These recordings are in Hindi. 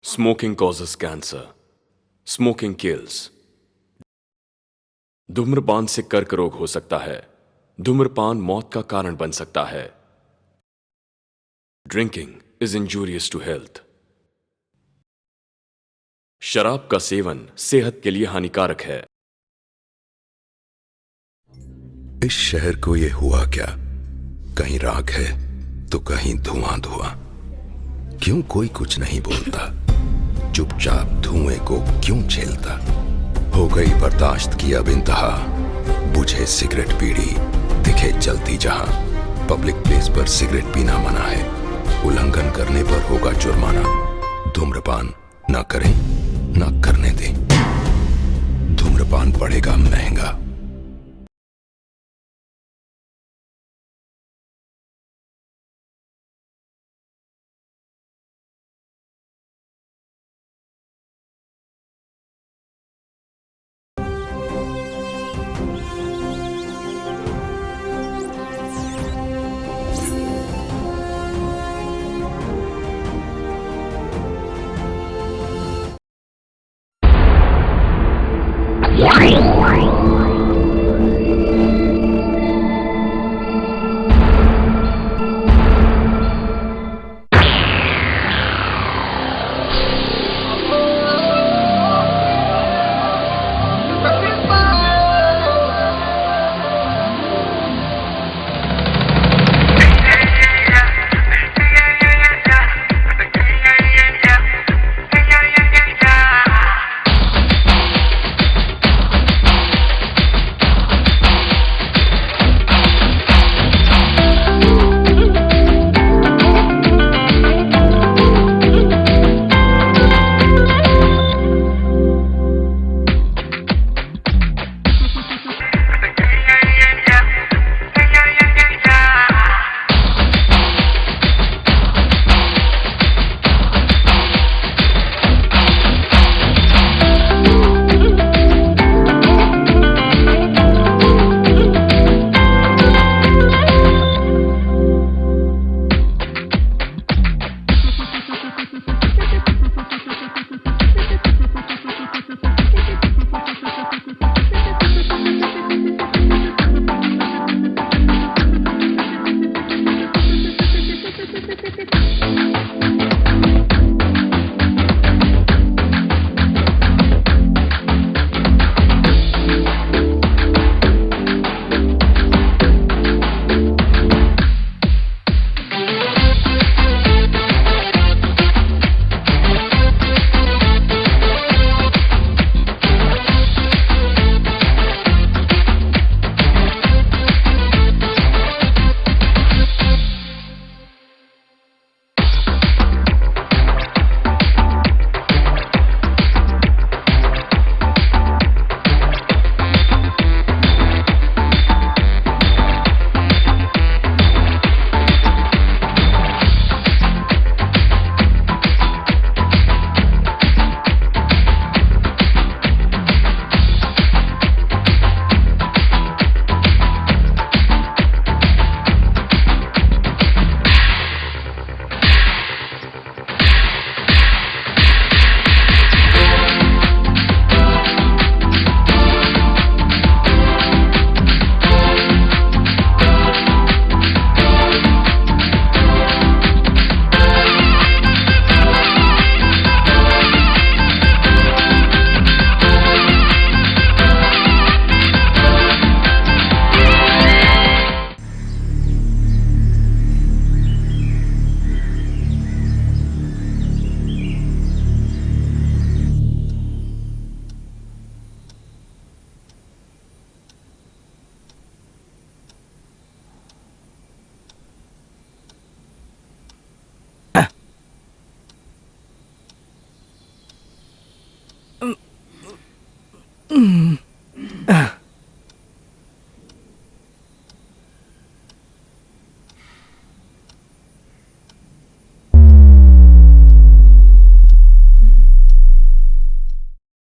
Smoking causes cancer. Smoking kills. धूम्रपान से कर्क रोग हो सकता है. धूम्रपान मौत का कारण बन सकता है. Drinking is injurious to health. शराब का सेवन सेहत के लिए हानिकारक है. इस शहर को ये हुआ क्या? कहीं राख है तो कहीं धुआं धुआं. क्यों कोई कुछ नहीं बोलता? चुपचाप धुएं को क्यों झेलता? हो गई बर्दाश्त की अब इंतहा. बुझे सिगरेट बीड़ी दिखे जलती जहां. पब्लिक प्लेस पर सिगरेट पीना मना है. उल्लंघन करने पर होगा जुर्माना. धूम्रपान ना करें ना करने दें. धूम्रपान पड़ेगा महंगा.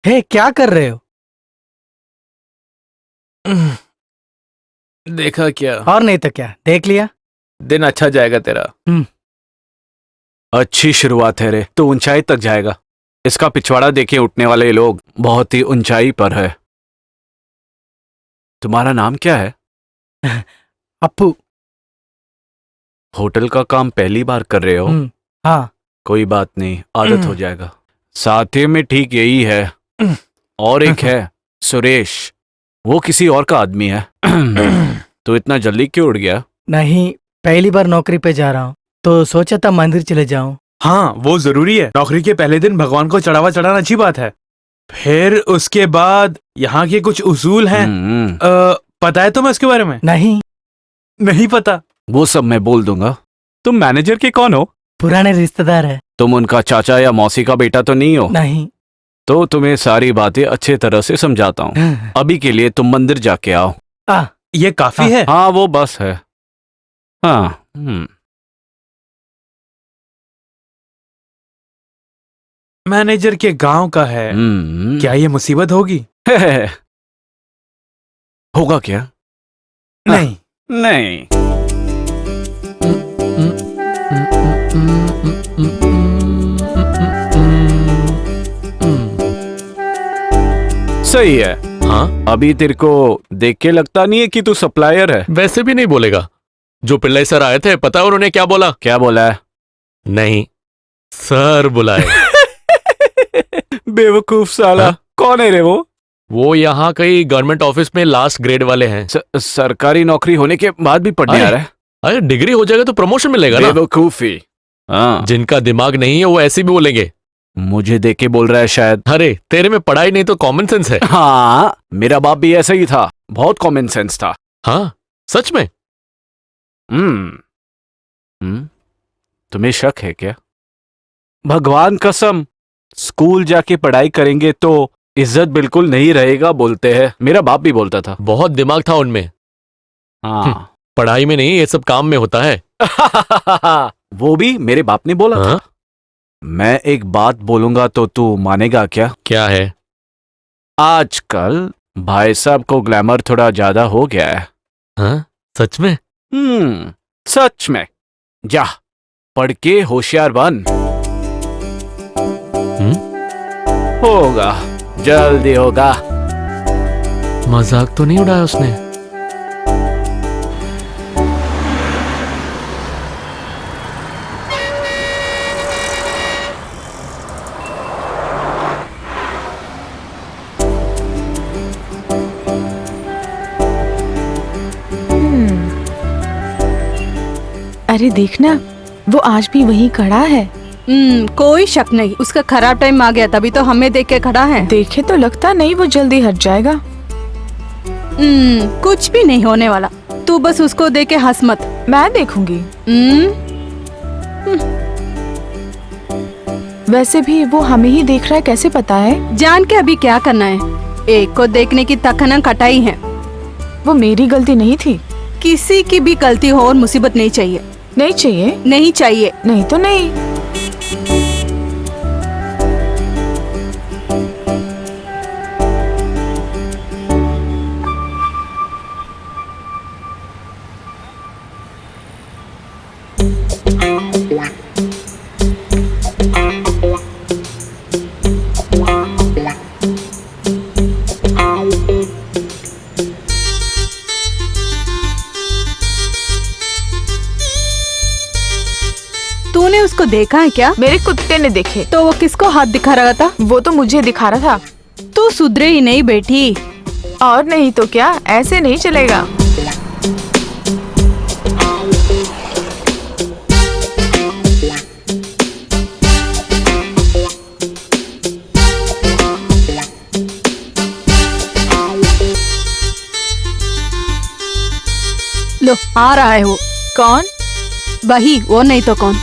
हे क्या कर रहे हो? देखा क्या? और नहीं तो क्या, देख लिया। दिन अच्छा जाएगा तेरा। अच्छी शुरुआत है रे, तो ऊंचाई तक जाएगा। इसका पिछवाड़ा देखे उठने वाले लोग बहुत ही ऊंचाई पर है। तुम्हारा नाम क्या है? अप्पू। होटल का काम पहली बार कर रहे हो? हाँ। कोई बात नहीं, आदत हो जाएगा। साथी में ठीक यही है। और एक है सुरेश, वो किसी और का आदमी है। तो इतना जल्दी क्यों उड़ गया? नहीं, पहली बार नौकरी पे जा रहा हूँ तो सोचा था मंदिर चले जाऊं। हाँ, वो जरूरी है। नौकरी के पहले दिन भगवान को चढ़ावा चढ़ाना अच्छी बात है। फिर उसके बाद यहाँ के कुछ उसूल हैं। पता है तुम्हें उसके बारे में? नहीं पता। वो सब मैं बोल दूंगा। तुम मैनेजर के कौन हो? पुराने रिश्तेदार है। तुम उनका चाचा या मौसी का बेटा तो नहीं हो? नहीं। तो तुम्हें सारी बातें अच्छे तरह से समझाता हूँ। अभी के लिए तुम मंदिर जाके आओ। ये काफी है। हाँ, वो बस है। हाँ। मैनेजर के गांव का है। क्या ये मुसीबत होगी? होगा क्या? नहीं। नहीं। सही है। हाँ, अभी तेरे को देख के लगता नहीं है कि तू सप्लायर है। वैसे भी नहीं बोलेगा। जो पिल्लाई सर आए थे, पता है उन्होंने क्या बोला? क्या बोला है? नहीं, सर बुलाए। बेवकूफ साला। हाँ? कौन है रे वो? वो यहाँ कहीं गवर्नमेंट ऑफिस में लास्ट ग्रेड वाले हैं। सरकारी नौकरी होने के बाद भी पढ़ने आ रहा है? अरे डिग्री हो जाएगा तो प्रमोशन मिलेगा ना। बेवकूफी। हाँ। जिनका दिमाग नहीं है वो ऐसे भी बोलेंगे। मुझे देख के बोल रहा है शायद। अरे तेरे में पढ़ाई नहीं तो कॉमन सेंस है। हाँ, मेरा बाप भी ऐसा ही था, बहुत कॉमन सेंस था। हाँ, सच में। तुम्हें शक है क्या? भगवान कसम, स्कूल जाके पढ़ाई करेंगे तो इज्जत बिल्कुल नहीं रहेगा बोलते हैं। मेरा बाप भी बोलता था। बहुत दिमाग था उनमें। हाँ। पढ़ाई में नहीं, ये सब काम में होता है। वो भी मेरे बाप ने बोला था। मैं एक बात बोलूंगा तो तू मानेगा क्या? क्या है? आजकल भाई साहब को ग्लैमर थोड़ा ज्यादा हो गया है। हाँ, सच में? सच में। जा, पढ़ के होशियार बन। होगा, जल्दी होगा। मजाक तो नहीं उड़ाया उसने? अरे देखना, वो आज भी वहीं खड़ा है। कोई शक नहीं, उसका खराब टाइम आ गया तभी तो हमें देख के खड़ा है। देखे तो लगता नहीं वो जल्दी हट जाएगा। कुछ भी नहीं होने वाला, तू बस उसको देख के हंस मत। मैं देखूंगी। वैसे भी वो हमें ही देख रहा है, कैसे पता है? जान के अभी क्या करना है, एक को देखने की तखना कटाई है। वो मेरी गलती नहीं थी। किसी की भी गलती हो और मुसीबत नहीं चाहिए। नहीं चाहिए? नहीं चाहिए। नहीं तो नहीं। तूने उसको देखा है क्या? मेरे कुत्ते ने देखे। तो वो किसको हाथ दिखा रहा था? वो तो मुझे दिखा रहा था। तू सुधरे ही नहीं बेटी। और नहीं तो क्या, ऐसे नहीं चलेगा। लो, आ रहा है वो। कौन? वही, वो नहीं तो कौन।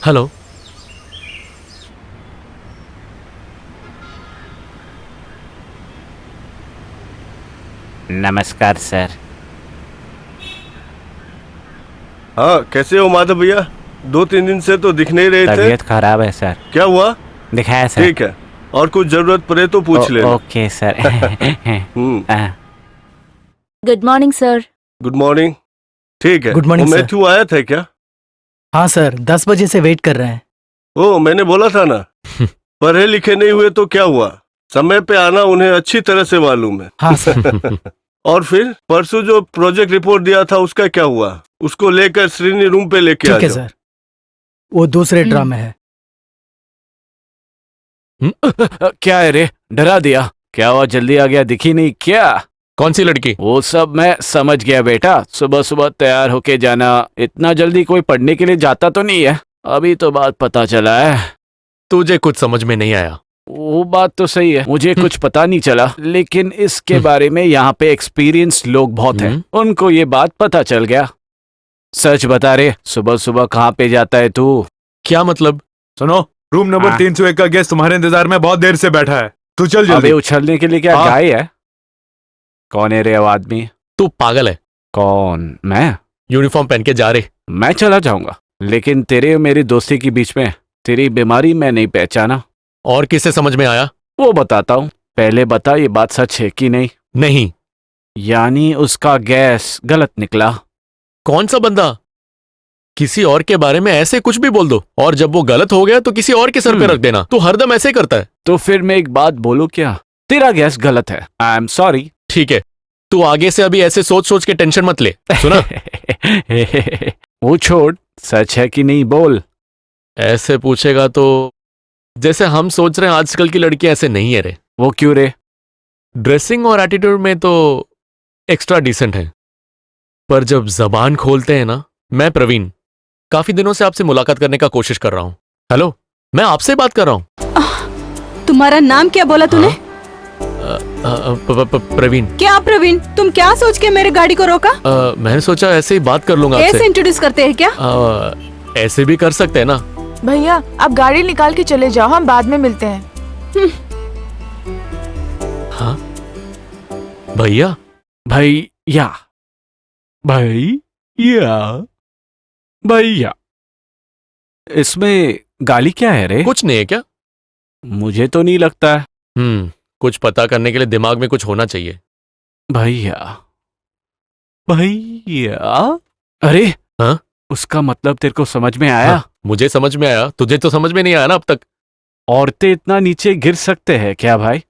हेलो। नमस्कार सर। हाँ, कैसे हो माधव भैया? 2-3 दिन से तो दिख नहीं रहे थे। तबीयत खराब है सर। क्या हुआ? दिखाया सर। ठीक है, और कुछ जरूरत पड़े तो पूछ लेना। Okay sir. Good morning sir. Good morning. ठीक है। Good morning, वो sir. मैथ्यू आया था क्या? हाँ सर, 10 बजे से वेट कर रहे हैं। ओ, मैंने बोला था ना, पढ़े लिखे नहीं हुए तो क्या हुआ, समय पे आना उन्हें अच्छी तरह से मालूम है। हाँ सर। और फिर परसों जो प्रोजेक्ट रिपोर्ट दिया था उसका क्या हुआ? उसको लेकर श्रीनी रूम पे लेके आ ठीक है जाओ। सर, वो दूसरे ड्रा में है। क्या है रे, डरा दिया? क्या हुआ, जल्दी आ गया, दिखी नहीं क्या? कौन सी लड़की? वो सब मैं समझ गया बेटा, सुबह सुबह तैयार होके जाना, इतना जल्दी कोई पढ़ने के लिए जाता तो नहीं है। अभी तो बात पता चला है। तुझे कुछ समझ में नहीं आया? वो बात तो सही है, मुझे कुछ पता नहीं चला, लेकिन इसके बारे में यहाँ पे एक्सपीरियंस लोग बहुत हैं, उनको ये बात पता चल गया। सच बता रे, सुबह सुबह कहाँ पे जाता है तू? क्या मतलब? सुनो, रूम नंबर हाँ। 301 का गेस्ट तुम्हारे इंतजार में बहुत देर से बैठा है। तू चल अबे जल्दी। उछलने के लिए क्या हाँ। गाय है? कौन है रे वो आदमी? तू पागल है? कौन? मैं? यूनिफॉर्म पहन के जा रे। मैं चला जाऊंगा, लेकिन तेरे और मेरी दोस्ती के बीच में तेरी बीमारी मैं नहीं पहचाना। और किससे समझ में आया? वो बताता हूँ, पहले बता ये बात सच है कि नहीं? नहीं। यानी उसका गैस गलत निकला। कौन सा बंदा? किसी और के बारे में ऐसे कुछ भी बोल दो, और जब वो गलत हो गया तो किसी और के सर पे रख देना। तू हरदम ऐसे ही करता है। तो फिर मैं एक बात बोलूं क्या? तेरा गैस गलत है, आई एम सॉरी। ठीक है, तू आगे से अभी ऐसे सोच सोच के टेंशन मत ले, सुना? वो छोड़, सच है कि नहीं बोल। ऐसे पूछेगा तो जैसे हम सोच रहे हैं आजकल की लड़कियां ऐसे नहीं है रे। वो क्यों रे? ड्रेसिंग और एटीट्यूड में तो एक्स्ट्रा डिसेंट है, पर जब जबान खोलते हैं ना। मैं प्रवीण, काफी दिनों से आपसे मुलाकात करने का कोशिश कर रहा हूँ। हेलो, मैं आपसे बात कर रहा हूँ। तुम्हारा नाम क्या बोला तूने? प्रवीण। क्या प्रवीण, तुम क्या सोच के मेरे गाड़ी को रोका? मैंने सोचा ऐसे ही बात कर लूंगा ऐसे आपसे। इंट्रोड्यूस करते हैं क्या? ऐसे भी कर सकते हैं ना। भैया आप गाड़ी निकाल के चले जाओ, हम बाद में मिलते हैं। हाँ भैया। भैया, भैया, भैया, इसमें गाली क्या है रे? कुछ नहीं है क्या? मुझे तो नहीं लगता है। कुछ पता करने के लिए दिमाग में कुछ होना चाहिए। भैया, भैया, अरे हाँ? उसका मतलब तेरे को समझ में आया? हाँ, मुझे समझ में आया, तुझे तो समझ में नहीं आया ना अब तक। औरतें इतना नीचे गिर सकते हैं क्या भाई?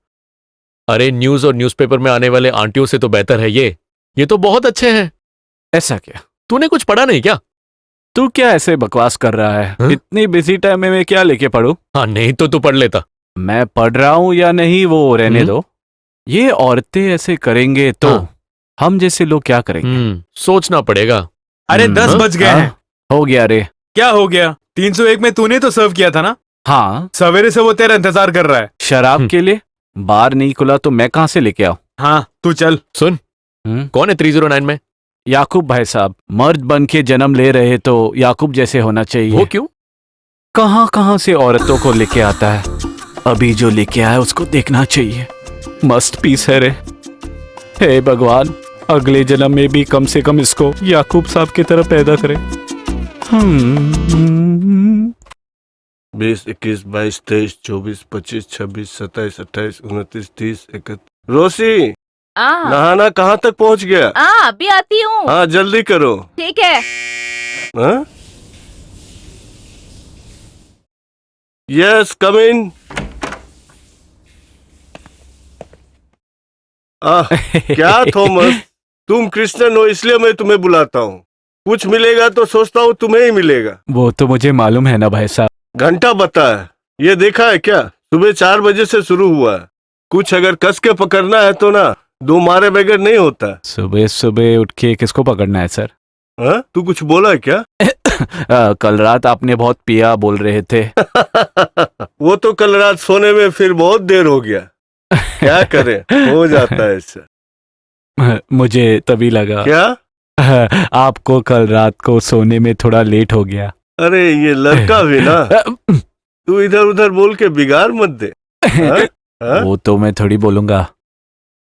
अरे न्यूज और न्यूज़पेपर में आने वाले आंटियों से तो बेहतर है ये तो बहुत अच्छे हैं। ऐसा क्या? तूने कुछ पढ़ा नहीं क्या? तू क्या ऐसे बकवास कर रहा है? हाँ? इतनी बिजी टाइम में मैं क्या लेके पढ़ूं? हाँ, नहीं तो तू पढ़ लेता। मैं पढ़ रहा हूं या नहीं वो रहने दो। ये औरतें ऐसे करेंगे तो हाँ। हम जैसे लोग क्या करेंगे? सोचना पड़ेगा। अरे 10 बज गए हैं। हो गया रे। क्या हो गया? 301 में तूने तो सर्व किया था ना? हाँ, सवेरे से वो तेरा इंतजार कर रहा है। शराब के लिए बार नहीं खुला तो मैं कहां से लेके आऊं? हाँ, तू चल। सुन, कौन है 309 में? याकूब भाई साहब, मर्द बन के जन्म ले रहे तो याकूब जैसे होना चाहिए। वो क्यों? कहां कहां से औरतों को लेके आता है, अभी जो लेके आया उसको देखना चाहिए। मस्त पीस है रे। हे भगवान, अगले जन्म में भी कम से कम इसको याकूब साहब की तरह पैदा करे। 20, 21, 22, 23, 24, 25, 26, 27, 28, 29, 30, 31। रोसी, नहाना कहाँ तक पहुँच गया? अभी आती हूँ। हाँ, जल्दी करो। ठीक है। हाँ? यस, कम इन। क्या थॉमस, तुम क्रिश्चियन हो इसलिए मैं तुम्हें बुलाता हूँ। कुछ मिलेगा तो सोचता हूँ तुम्हें ही मिलेगा। वो तो मुझे मालूम है ना भाई साहब। घंटा बता है, ये देखा है क्या? सुबह 4 बजे से शुरू हुआ है। कुछ अगर कस के पकड़ना है तो ना, 2 मारे बगैर नहीं होता। सुबह सुबह उठ के किसको पकड़ना है सर? हाँ? तू कुछ बोला है क्या? कल रात आपने बहुत पिया बोल रहे थे। वो तो कल रात सोने में फिर बहुत देर हो गया। क्या करें, हो जाता है इससे। मुझे तभी लगा क्या? आपको कल रात को सोने में थोड़ा लेट हो गया। अरे ये लड़का भी ना, तू इधर उधर बोल के बिगाड़ मत दे। हाँ? हाँ? वो तो मैं थोड़ी बोलूंगा।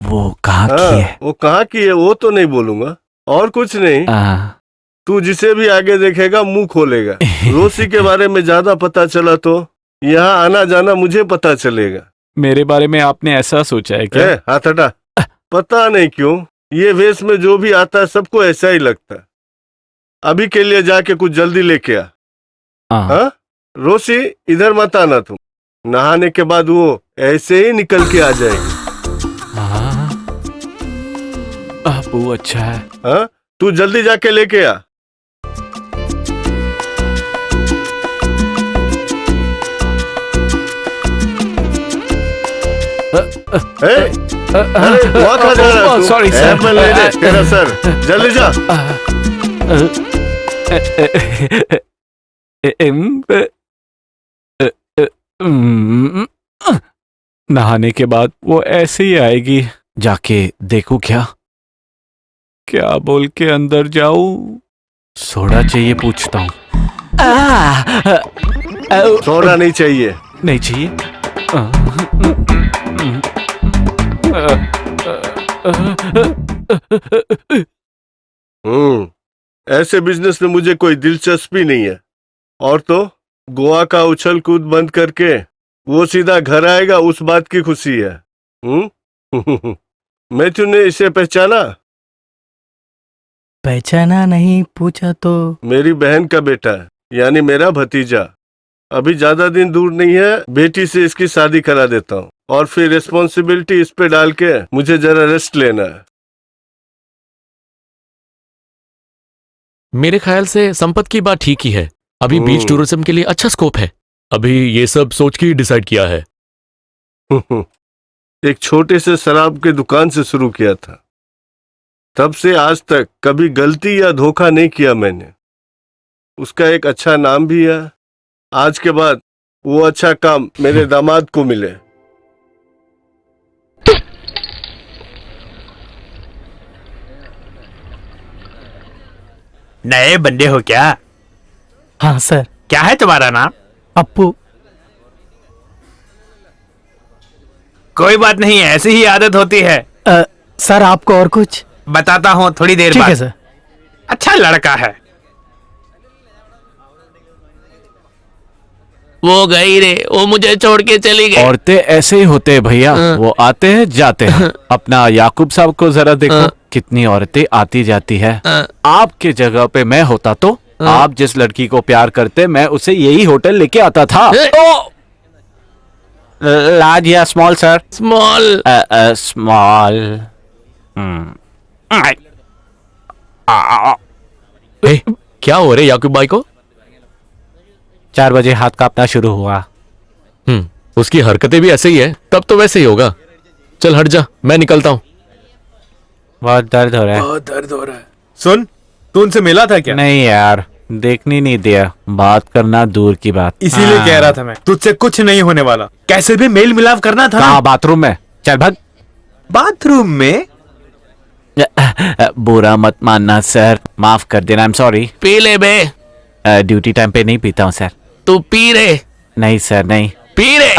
वो कहाँ की हाँ, है? वो कहाँ की है वो तो नहीं बोलूंगा। और कुछ नहीं, तू जिसे भी आगे देखेगा मुंह खोलेगा। रोसी के बारे में ज्यादा पता चला तो यहाँ आना जाना मुझे पता चलेगा। मेरे बारे में आपने ऐसा सोचा है क्या? हाथ हटा। पता नहीं क्यों ये वेश में जो भी आता है सबको ऐसा ही लगता है। अभी के लिए जाके कुछ जल्दी लेके आ। हाँ रोसी, इधर मत आना तुम। नहाने के बाद वो ऐसे ही निकल के आ जाएगी। वो अच्छा है। हाँ तू जल्दी जाके लेके आ। अरे वहाँ कहाँ जा रहा है तू? सॉरी सर, मैं ले ले तेरा सर, जल्दी जा। नहाने के बाद वो ऐसे ही आएगी। जाके देखूं क्या क्या बोल के अंदर जाऊं। सोडा चाहिए पूछता हूँ। सोडा नहीं चाहिए। नहीं चाहिए। ऐसे बिजनेस में मुझे कोई दिलचस्पी नहीं है। और तो गोवा का उछल कूद बंद करके वो सीधा घर आएगा, उस बात की खुशी है। मैथ्यू ने इसे पहचाना? पहचाना नहीं, पूछा तो। मेरी बहन का बेटा है, यानी मेरा भतीजा। अभी ज्यादा दिन दूर नहीं है, बेटी से इसकी शादी करा देता हूँ और फिर रिस्पॉन्सिबिलिटी इस पे डाल के मुझे जरा रेस्ट लेना है। मेरे ख्याल से संपत की बात ठीक ही है। अभी बीच टूरिज्म के लिए अच्छा स्कोप है। अभी ये सब सोच के ही डिसाइड किया है। एक छोटे से शराब के दुकान से शुरू किया था, तब से आज तक कभी गलती या धोखा नहीं किया मैंने। उसका एक अच्छा नाम भी है। आज के बाद वो अच्छा काम मेरे दामाद को मिले। नए बंदे हो क्या? हाँ सर। क्या है तुम्हारा नाम? अप्पू। कोई बात नहीं, ऐसी ही आदत होती है। सर आपको और कुछ बताता हूँ थोड़ी देर ठीक बाद। है सर। अच्छा लड़का है। वो गई रे, वो मुझे छोड़ के चली गई। औरतें ऐसे ही होते हैं भैया, वो आते हैं जाते हैं। अपना याकूब साहब को जरा देखो, कितनी औरतें आती जाती है। आपके जगह पे मैं होता तो आप जिस लड़की को प्यार करते, मैं उसे यही होटल लेके आता था। लार्ज या स्मॉल सर? स्मॉल। स्मॉल। क्या हो रहे याकूब भाई को? 4 बजे हाथ कांपना शुरू हुआ। उसकी हरकतें भी ऐसे ही है, तब तो वैसे ही होगा। चल हट जा, मैं निकलता हूँ। बहुत दर्द हो रहा है। बहुत दर्द हो रहा है। सुन, तू उनसे मिला था क्या? नहीं यार, देखने नहीं दिया, बात करना दूर की बात। इसीलिए कह रहा था मैं, तुझसे कुछ नहीं होने वाला। कैसे भी मेल मिलाप करना था। कहाँ? बाथरूम में। चल भाग। बाथरूम में? बुरा मत मानना सर, माफ कर देना। I am sorry. पी ले बे। ड्यूटी टाइम पे नहीं पीता हूँ सर। तू पी रे। नहीं सर, नहीं पी रे।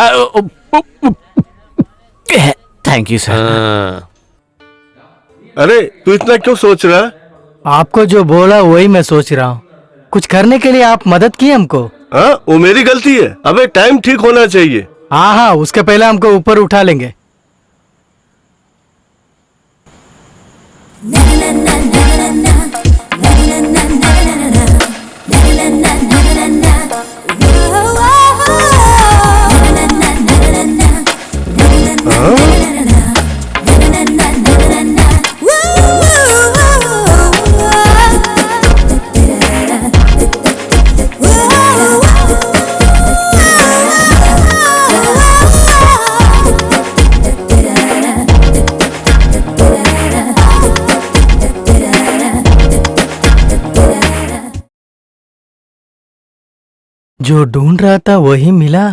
Thank you sir. अरे तू इतना क्यों सोच रहा है? आपको जो बोला वही मैं सोच रहा हूँ। कुछ करने के लिए आप मदद किए हमको। हाँ वो मेरी गलती है। अबे टाइम ठीक होना चाहिए। हाँ हाँ, उसके पहले हमको ऊपर उठा लेंगे। जो ढूंढ रहा था वही मिला।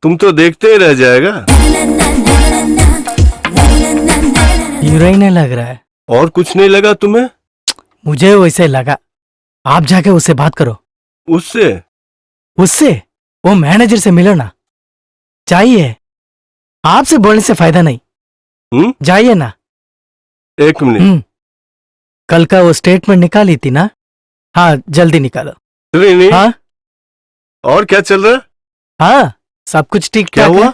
तुम तो देखते ही रह जाएगा। हीरोइन लग रहा है। और कुछ नहीं लगा तुम्हें? मुझे वैसे लगा। आप जाके उससे बात करो। उससे? उससे? वो मैनेजर से मिलो ना। चाहिए। आपसे बोलने से फायदा नहीं। जाइए ना। एक मिनट। कल का वो स्टेटमेंट निकाली थी ना? हाँ जल्दी निकालो। नहीं। हाँ और क्या चल रहा है? हाँ सब कुछ ठीक क्या ठाक हुआ?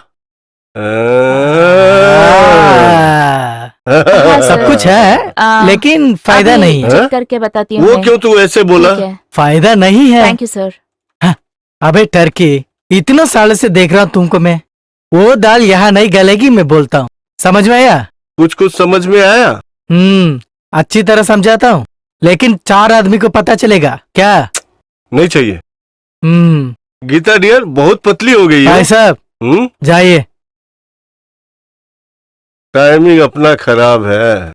है। हाँ, सब सर। कुछ है आ, लेकिन फायदा अभी नहीं है। चेक करके बताती हूँ वो मैं। क्यों तू ऐसे बोला? ठीक है, फायदा नहीं है। Thank you sir. अबे टर्की, इतना साल से देख रहा हूँ तुमको मैं। वो दाल यहाँ नहीं गलेगी, मैं बोलता हूँ। समझ में आया? कुछ कुछ समझ में आया? अच्छी तरह समझाता हूँ, लेकिन 4 आदमी को पता चलेगा क्या? नहीं चाहिए। हम्म। गीता डियर बहुत पतली हो गई भाई है। साहब जाइए। टाइमिंग अपना खराब है।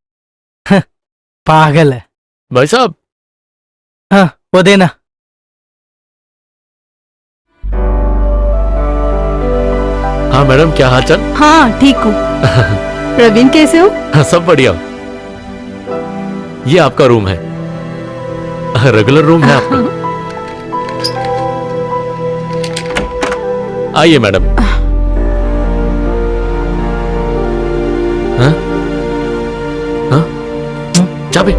पागल है। भाई साहब, हाँ, वो देना। हाँ मैडम, क्या हाल चाल? हाँ ठीक हूँ। प्रवीण कैसे हो? हाँ, सब बढ़िया। ये आपका रूम है, रेगुलर रूम है आपका। आइए मैडम। हाँ? हाँ? चाबी?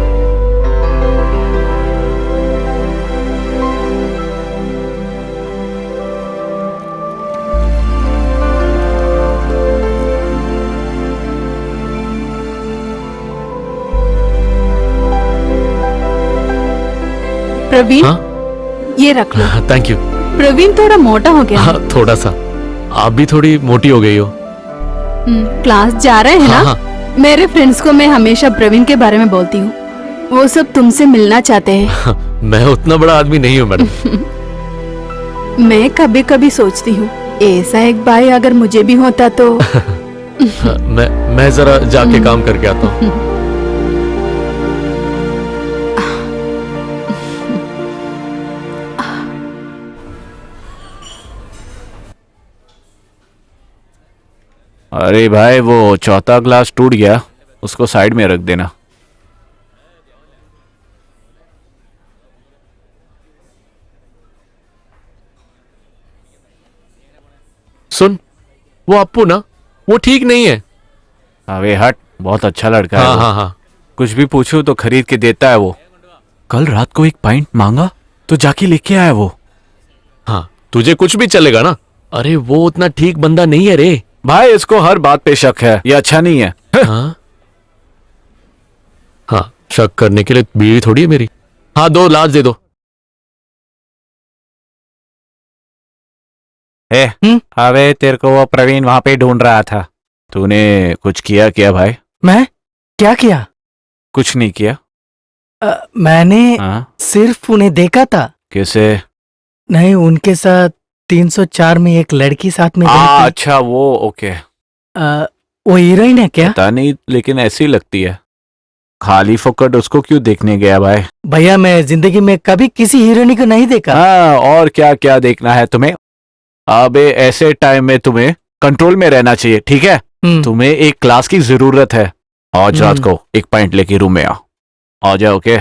प्रवीण, हाँ? ये रख लो। Thank you. प्रवीण थोड़ा मोटा हो गया है। हाँ, थोड़ा सा। आप भी थोड़ी मोटी हो गई हो। क्लास जा रहे हैं हाँ, ना? हाँ। मेरे फ्रेंड्स को मैं हमेशा प्रवीण के बारे में बोलती हूँ। वो सब तुमसे मिलना चाहते हैं। मैं उतना बड़ा आदमी नहीं हूँ मैडम। मैं कभी कभी सोचती हूँ, ऐसा एक भाई अगर मुझे भी होता तो। हाँ, मैं जरा जाके काम करके आता हूँ। अरे भाई, वो चौथा ग्लास टूट गया, उसको साइड में रख देना। सुन, वो अप्पू ना, वो ठीक नहीं है। अबे हट, बहुत अच्छा लड़का है हाँ वो। हाँ हाँ। कुछ भी पूछूं तो खरीद के देता है वो। कल रात को एक पाइंट मांगा तो जाके लेके आया वो। हाँ, तुझे कुछ भी चलेगा ना। अरे वो उतना ठीक बंदा नहीं है रे। भाई, इसको हर बात पे शक है, ये अच्छा नहीं है। हाँ हाँ, शक करने के लिए बीवी थोड़ी है मेरी। हाँ, 2 लाख दे दो। अबे, तेरे को वो प्रवीण वहां पे ढूंढ रहा था। तूने कुछ किया क्या भाई? मैं क्या किया? कुछ नहीं किया। मैंने हाँ? सिर्फ उन्हें देखा था। कैसे? नहीं, उनके साथ 304 में एक लड़की साथ में गई थी। अच्छा, वो ओके। वो हीरोइन है क्या? पता नहीं, लेकिन ऐसी लगती है। खाली फोकट उसको क्यों देखने गया भाई? भैया, मैं जिंदगी में कभी किसी हीरोइन को नहीं देखा। हाँ, और क्या क्या देखना है तुम्हें? अबे, ऐसे टाइम में तुम्हें कंट्रोल में रहना चाहिए, ठीक है? तुम्हें एक क्लास की जरूरत है। आज रात को एक पॉइंट लेके रूम में आओ। आ जाओ, ओके?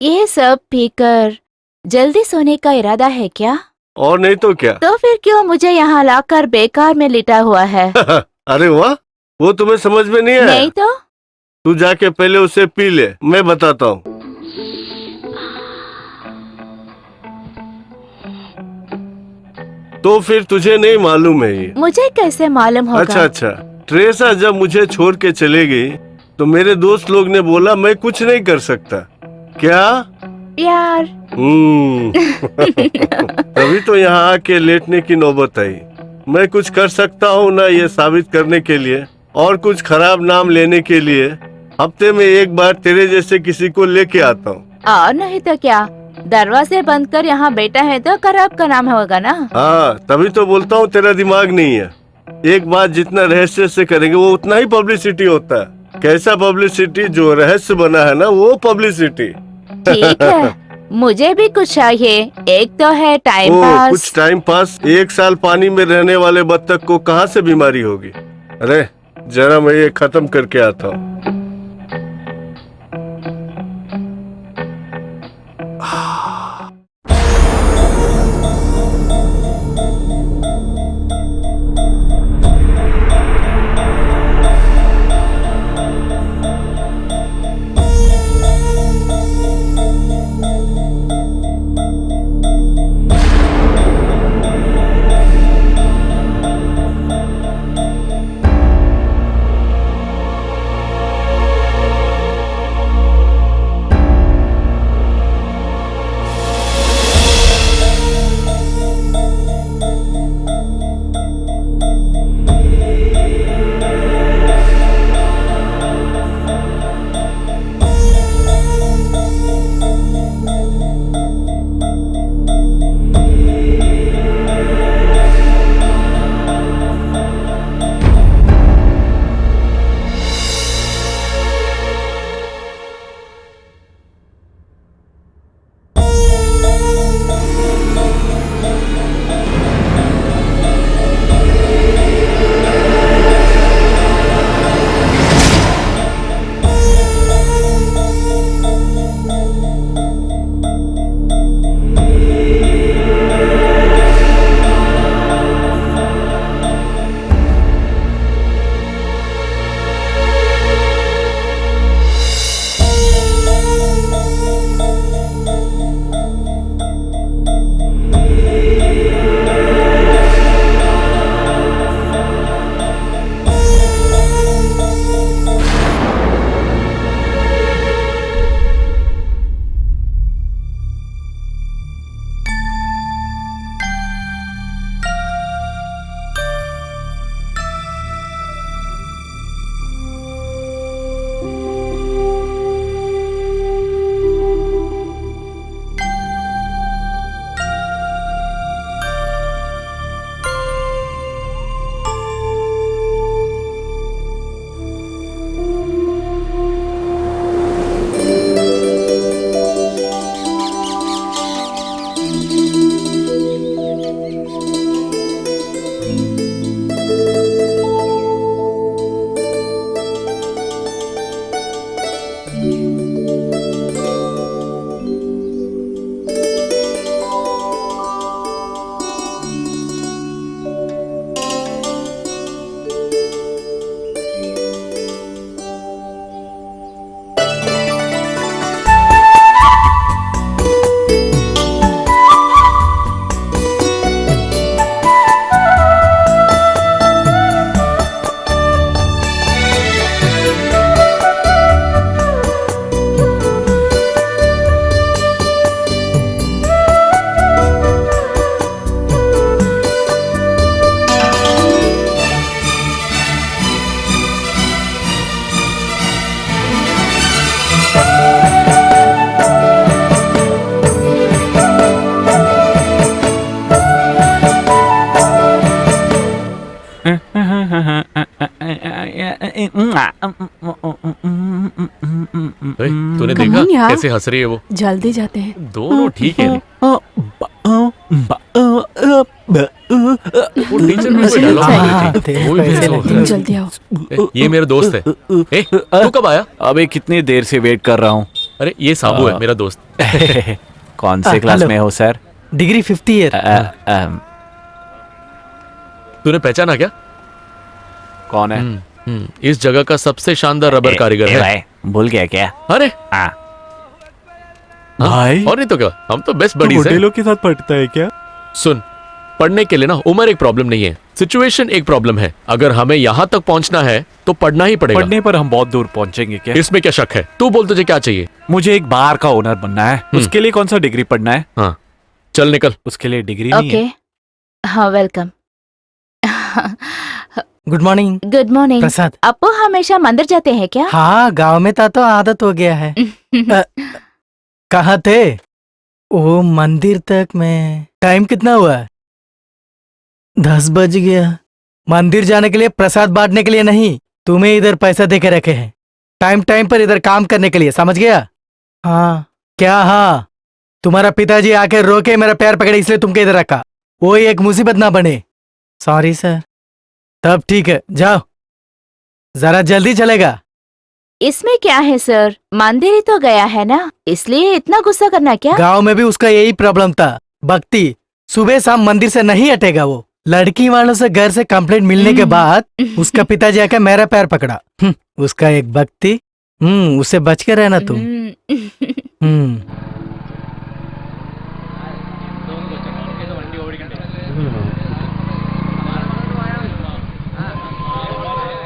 ये सब पीकर जल्दी सोने का इरादा है क्या? और नहीं तो क्या। तो फिर क्यों मुझे यहाँ लाकर बेकार में लिटा हुआ है? अरे वाह, वो तुम्हें समझ में नहीं आया? नहीं तो? तू जाके पहले उसे पी ले, मैं बताता हूँ। तो फिर तुझे नहीं मालूम है ये? मुझे कैसे मालूम होगा? अच्छा अच्छा, ट्रेसा जब मुझे छोड़ के चले गई तो मेरे दोस्त लोग ने बोला मैं कुछ नहीं कर सकता। क्या? प्यार। तभी तो यहाँ आके लेटने की नौबत आई। मैं कुछ कर सकता हूँ ना, ये साबित करने के लिए और कुछ खराब नाम लेने के लिए हफ्ते में एक बार तेरे जैसे किसी को लेके आता हूँ। और नहीं तो क्या, दरवाजे बंद कर यहाँ बैठा है तो खराब का नाम होगा ना। हाँ, तभी तो बोलता हूँ तेरा दिमाग नहीं है। एक बात जितना रहस्य से करेंगे वो उतना ही पब्लिसिटी होता है। कैसा पब्लिसिटी? जो रहस्य बना है ना, वो पब्लिसिटी। ठीक है, मुझे भी कुछ चाहिए। एक तो है टाइम पास। कुछ टाइम पास? 1 साल पानी में रहने वाले बत्तख को कहाँ से बीमारी होगी? अरे जरा मैं ये खत्म करके आता हूँ। तूने Come देखा on यार। कैसे हंस रही है वो? जल्दी जाते हैं। दोनों ठीक है। वो टीचर में कोई डायलॉग हाँ, बोल रही थी। तेरे वो भी पैसे मेरे को- तुम जल्दी आओ। ये मेरा दोस्त है। तू कब आया? अबे कितनी देर से वेट कर रहा हूँ। अरे ये साबू है मेरा दोस्त। कौन से क्लास हेलो। में हो सर? Degree 50 year. तूने पहचाना क्या? कौन है? इस जगह का सबसे शानदार रबर कारीगर है। भाई भूल गया क्या? अरे हाँ। हाँ, भाई और नहीं तो क्या, हम तो बेस्ट बडीज हैं। लोग के साथ पढ़ता है क्या? सुन, पढ़ने के लिए ना उम्र एक प्रॉब्लम नहीं है, सिचुएशन एक प्रॉब्लम है। अगर हमें यहाँ तक पहुँचना है तो पढ़ना ही पड़ेगा। पढ़ने पर हम बहुत दूर पहुंचेंगे क्या? इसमें क्या शक है? तू बोल, तुझे क्या चाहिए? मुझे एक बार का ओनर बनना है। उसके लिए कौन सा डिग्री पढ़ना है? हाँ, चल निकल। उसके लिए डिग्री नहीं ओके, है। हाँ welcome. Good morning good morning. Prasad. Apu हमेशा मंदिर जाते हैं क्या? हाँ, गांव में था तो आदत हो गया है। कहाँ थे? ओ मंदिर तक में टाइम कितना हुआ? 10 बज गया। मंदिर जाने के लिए, प्रसाद बांटने के लिए नहीं, तुम्हें इधर पैसा दे के रखे हैं टाइम टाइम पर इधर काम करने के लिए, समझ गया? हाँ क्या? हाँ, तुम्हारा पिताजी आके रोके मेरा पैर पकड़े इसलिए तुमको इधर रखा। वो एक मुसीबत ना बने। Sorry sir. तब ठीक है, जाओ, जरा जल्दी चलेगा। इसमें क्या है सर, मंदिर ही तो गया है ना, इसलिए इतना गुस्सा करना क्या? गांव में भी उसका यही प्रॉब्लम था। भक्ति सुबह शाम मंदिर से नहीं हटेगा वो। लड़की वालों से घर से कंप्लेंट मिलने के बाद उसका पिताजी आके मेरा पैर पकड़ा। उसका एक भक्ति। उससे बच के रहना तुम।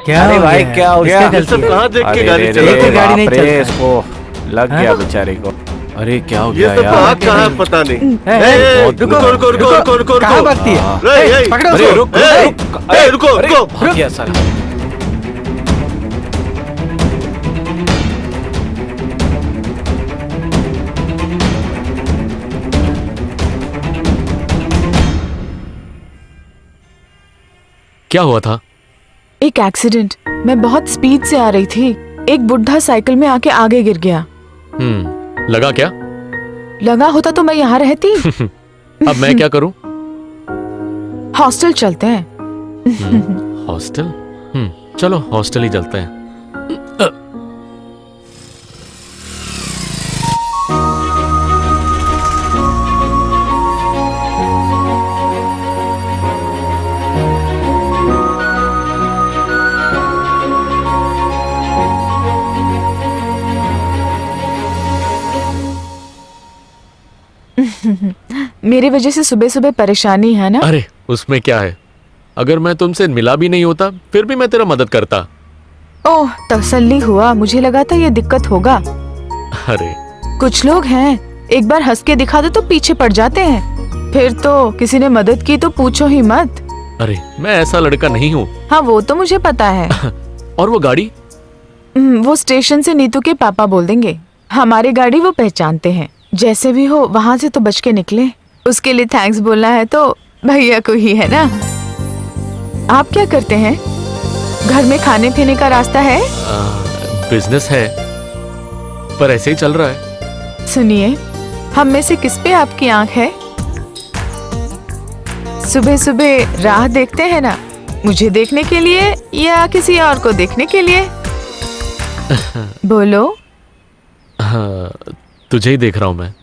क्या अरे हो भाई, गया? क्या हो गया? किसका ये सब गलती है? कहाँ देख के अरे गाड़ी रे चला रे, एक रहे ही गाड़ी नहीं बाप रे, चलता है। इसको लग गया बेचारे को। अरे क्या हो ये गया सब यार? कहाँ कहाँ है पता नहीं। बहुत रुको रुको रुको रुको रुको कहाँ रुको। भक्ति है? रे, ए, पकड़ो अरे, उसको। रुक, रुको रुको। भाग गया साला। क्या हुआ था? एक एक्सीडेंट। मैं बहुत स्पीड से आ रही थी, एक बुढ़ा साइकिल में आके आगे गिर गया। लगा क्या? लगा होता तो मैं यहाँ रहती। अब मैं क्या करूं? हॉस्टल चलते हैं। हॉस्टल? चलो हॉस्टल ही चलते हैं। मेरी वजह से सुबह सुबह परेशानी है ना? अरे उसमें क्या है, अगर मैं तुमसे मिला भी नहीं होता फिर भी मैं तेरा मदद करता। ओह, तसल्ली हुआ। मुझे लगा था ये दिक्कत होगा। अरे कुछ लोग हैं, एक बार हंस के दिखा दो तो पीछे पड़ जाते हैं। फिर तो किसी ने मदद की तो पूछो ही मत। अरे मैं ऐसा लड़का नहीं हूँ। हाँ वो तो मुझे पता है। और वो गाड़ी? वो स्टेशन से नीतू के पापा बोल देंगे। हमारी गाड़ी वो पहचानते हैं। जैसे भी हो वहाँ से तो बच के निकले। उसके लिए थैंक्स बोलना है तो भैया को ही है ना। आप क्या करते हैं? घर में खाने पीने का रास्ता है? बिजनेस है पर ऐसे ही चल रहा है। सुनिए, हम में से किस पे आपकी आंख है? सुबह सुबह राह देखते हैं ना, मुझे देखने के लिए या किसी और को देखने के लिए? बोलो। हाँ, तुझे ही देख रहा हूँ मैं।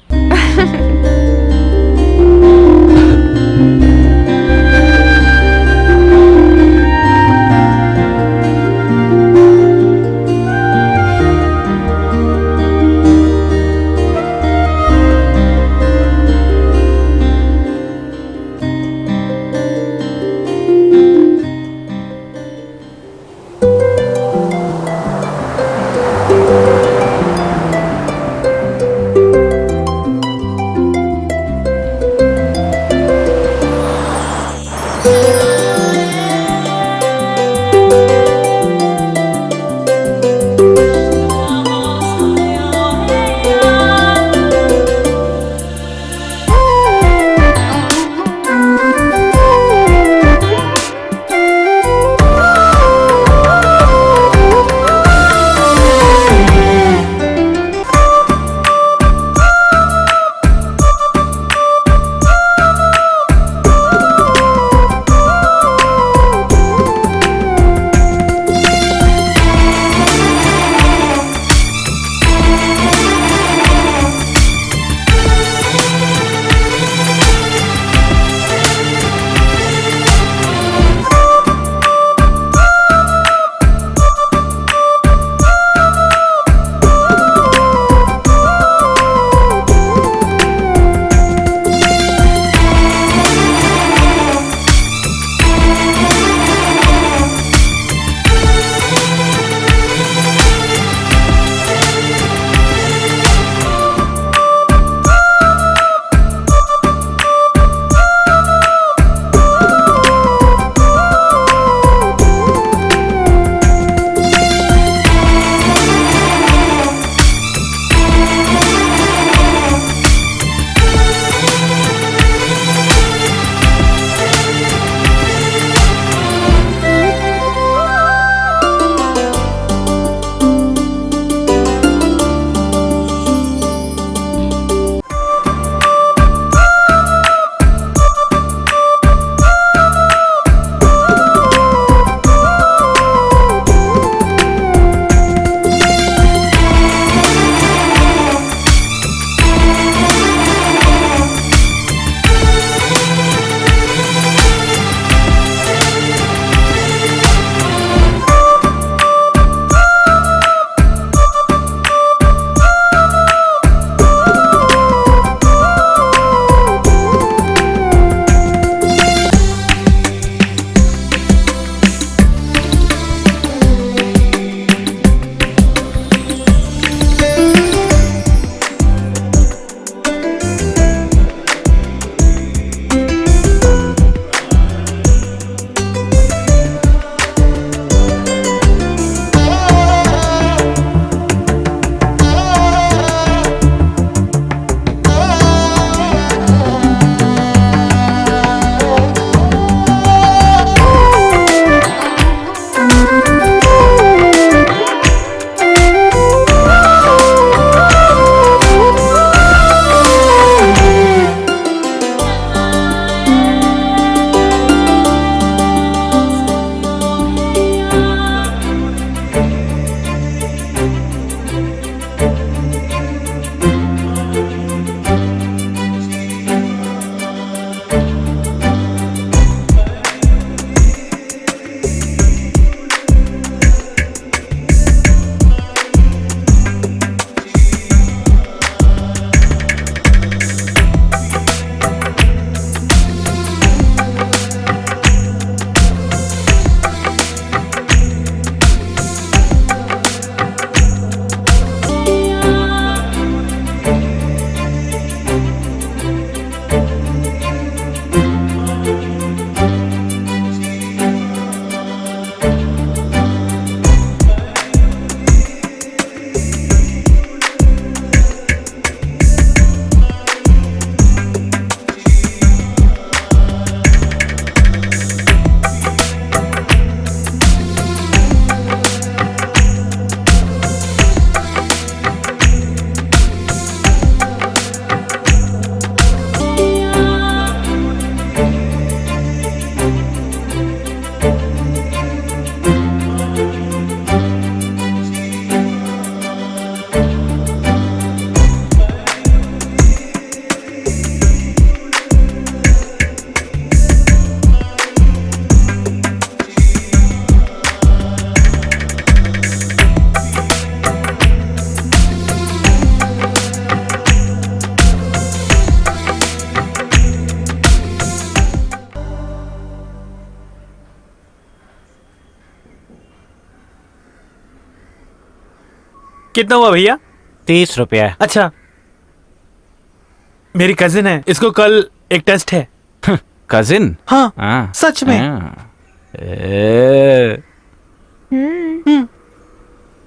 कितना हुआ भैया? 30 रुपया। अच्छा, मेरी कजिन है, इसको कल एक टेस्ट है। कजिन? हाँ, सच में।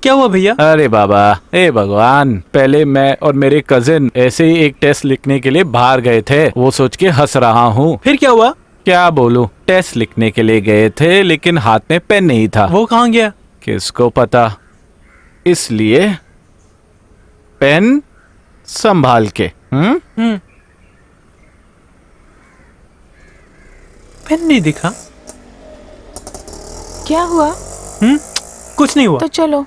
क्या हुआ भैया? अरे बाबा, हे भगवान, पहले मैं और मेरे कजिन ऐसे ही एक टेस्ट लिखने के लिए बाहर गए थे। वो सोच के हंस रहा हूँ। फिर क्या हुआ? क्या बोलूं, टेस्ट लिखने के लिए गए थे लेकिन हाथ में पेन नहीं था। वो कहाँ गया? किसको पता, इसलिए पेन संभाल के। पेन नहीं दिखा? क्या हुआ? कुछ नहीं हुआ। तो चलो।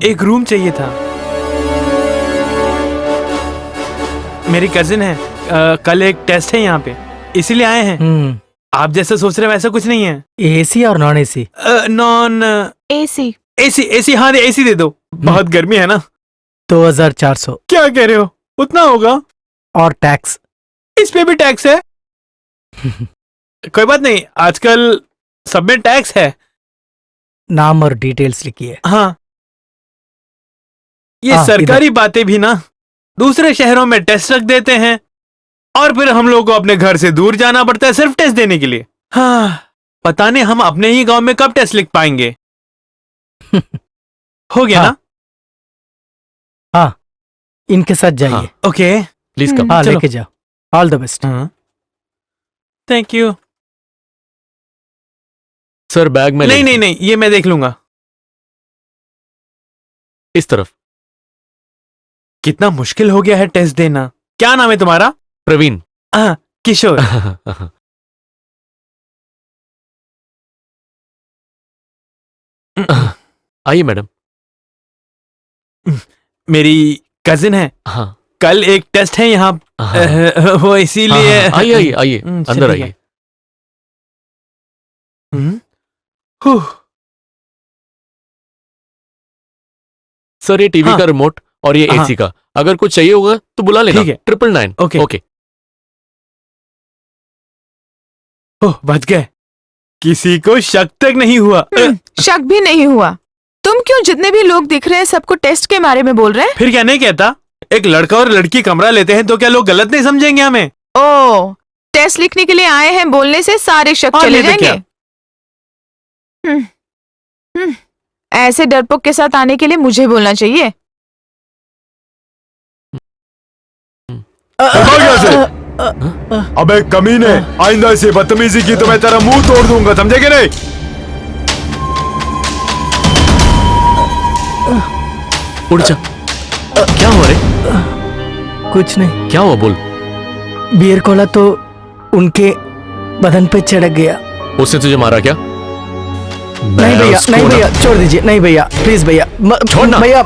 एक रूम चाहिए था। मेरी कजिन है, कल एक टेस्ट है यहाँ पे, इसीलिए आए हैं। आप जैसे सोच रहे हैं वैसा कुछ नहीं है। एसी और non AC? Non AC. AC? AC? हाँ, एसी दे दो, बहुत गर्मी है ना। 2400। क्या कह रहे हो, उतना होगा? और टैक्स? इस पे भी टैक्स है? कोई बात नहीं, आजकल सब में टैक्स है। नाम और डिटेल्स लिखिए। हाँ, ये सरकारी बातें भी ना दूसरे शहरों में टेस्ट रख देते हैं और फिर हम लोग को अपने घर से दूर जाना पड़ता है सिर्फ टेस्ट देने के लिए। हाँ, पता नहीं हम अपने ही गांव में कब टेस्ट लिख पाएंगे। हो गया ना? हाँ, इनके साथ जाइए। हाँ। Okay, please come. हाँ, चलो। लेके जाओ। All the best. Thank you. Sir bag में नहीं नहीं नहीं, ये मैं देख लूंगा। इस तरफ। कितना मुश्किल हो गया है टेस्ट देना। क्या नाम है तुम्हारा? प्रवीण। हाँ, किशोर। आइए मैडम। मेरी कजिन है, हाँ कल एक टेस्ट है यहाँ, हाँ। वो इसीलिए। हाँ, आइए आइए आइए, अंदर चलिए। आइए। सर ये टीवी हाँ। का रिमोट और ये हाँ। एसी का, अगर कुछ चाहिए होगा तो बुला लेना। ठीक है। 999। ओके। ओके। ओह, बच गए, किसी को शक तक नहीं हुआ। शक भी नहीं हुआ। तुम क्यों जितने भी लोग दिख रहे हैं सबको टेस्ट के बारे में बोल रहे हैं? फिर क्या नहीं कहता, एक लड़का और लड़की कमरा लेते हैं तो क्या लोग गलत नहीं समझेंगे हमें? ओ, टेस्ट लिखने के लिए आए हैं बोलने से सारे शक और चले नहीं तो जाएंगे। ऐसे डरपोक के साथ आने के लिए मुझे बोलना चाहिए। अबे कमीने, आइंदा से बदतमीजी की तो मैं तेरा मुंह तोड़ दूंगा, समझे कि नहीं? उड़ जा। क्या हुआ रे? कुछ नहीं। क्या हुआ बोल। बियर कोला तो उनके बदन पे छिड़क गया। उसने तुझे मारा क्या? नहीं भैया, नहीं भैया, छोड़ दीजिए। नहीं भैया, प्लीज भैया, छोड़ना। भैया,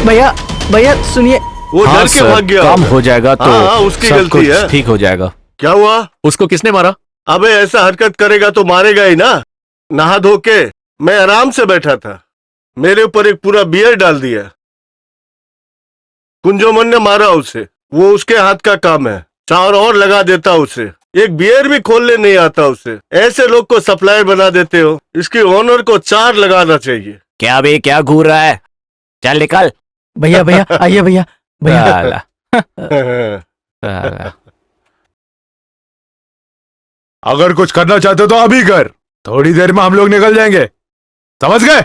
भैया, भैया सुनिए। वो हाँ डर के सर, भाग गया। काम हो जाएगा तो हाँ, उसकी सब गलती कुछ है। ठीक हो जाएगा। क्या हुआ? उसको किसने मारा? अबे ऐसा हरकत करेगा तो मारेगा ही ना। नहा धो के मैं आराम से बैठा था, मेरे ऊपर एक पूरा बियर डाल दिया। कुंजोमन ने मारा उसे, वो उसके हाथ का काम है। 4 और लगा देता उसे, एक बियर भी खोलने नहीं आता उसे। ऐसे लोग को सप्लायर बना देते हो, इसकी ओनर को 4 लगाना चाहिए। क्या बे, क्या घूर रहा है? चल निकल। भैया, भैया आइए भैया, भैया। साला, साला। अगर कुछ करना चाहते हो तो अभी कर, थोड़ी देर में हम लोग निकल जाएंगे, समझ गए?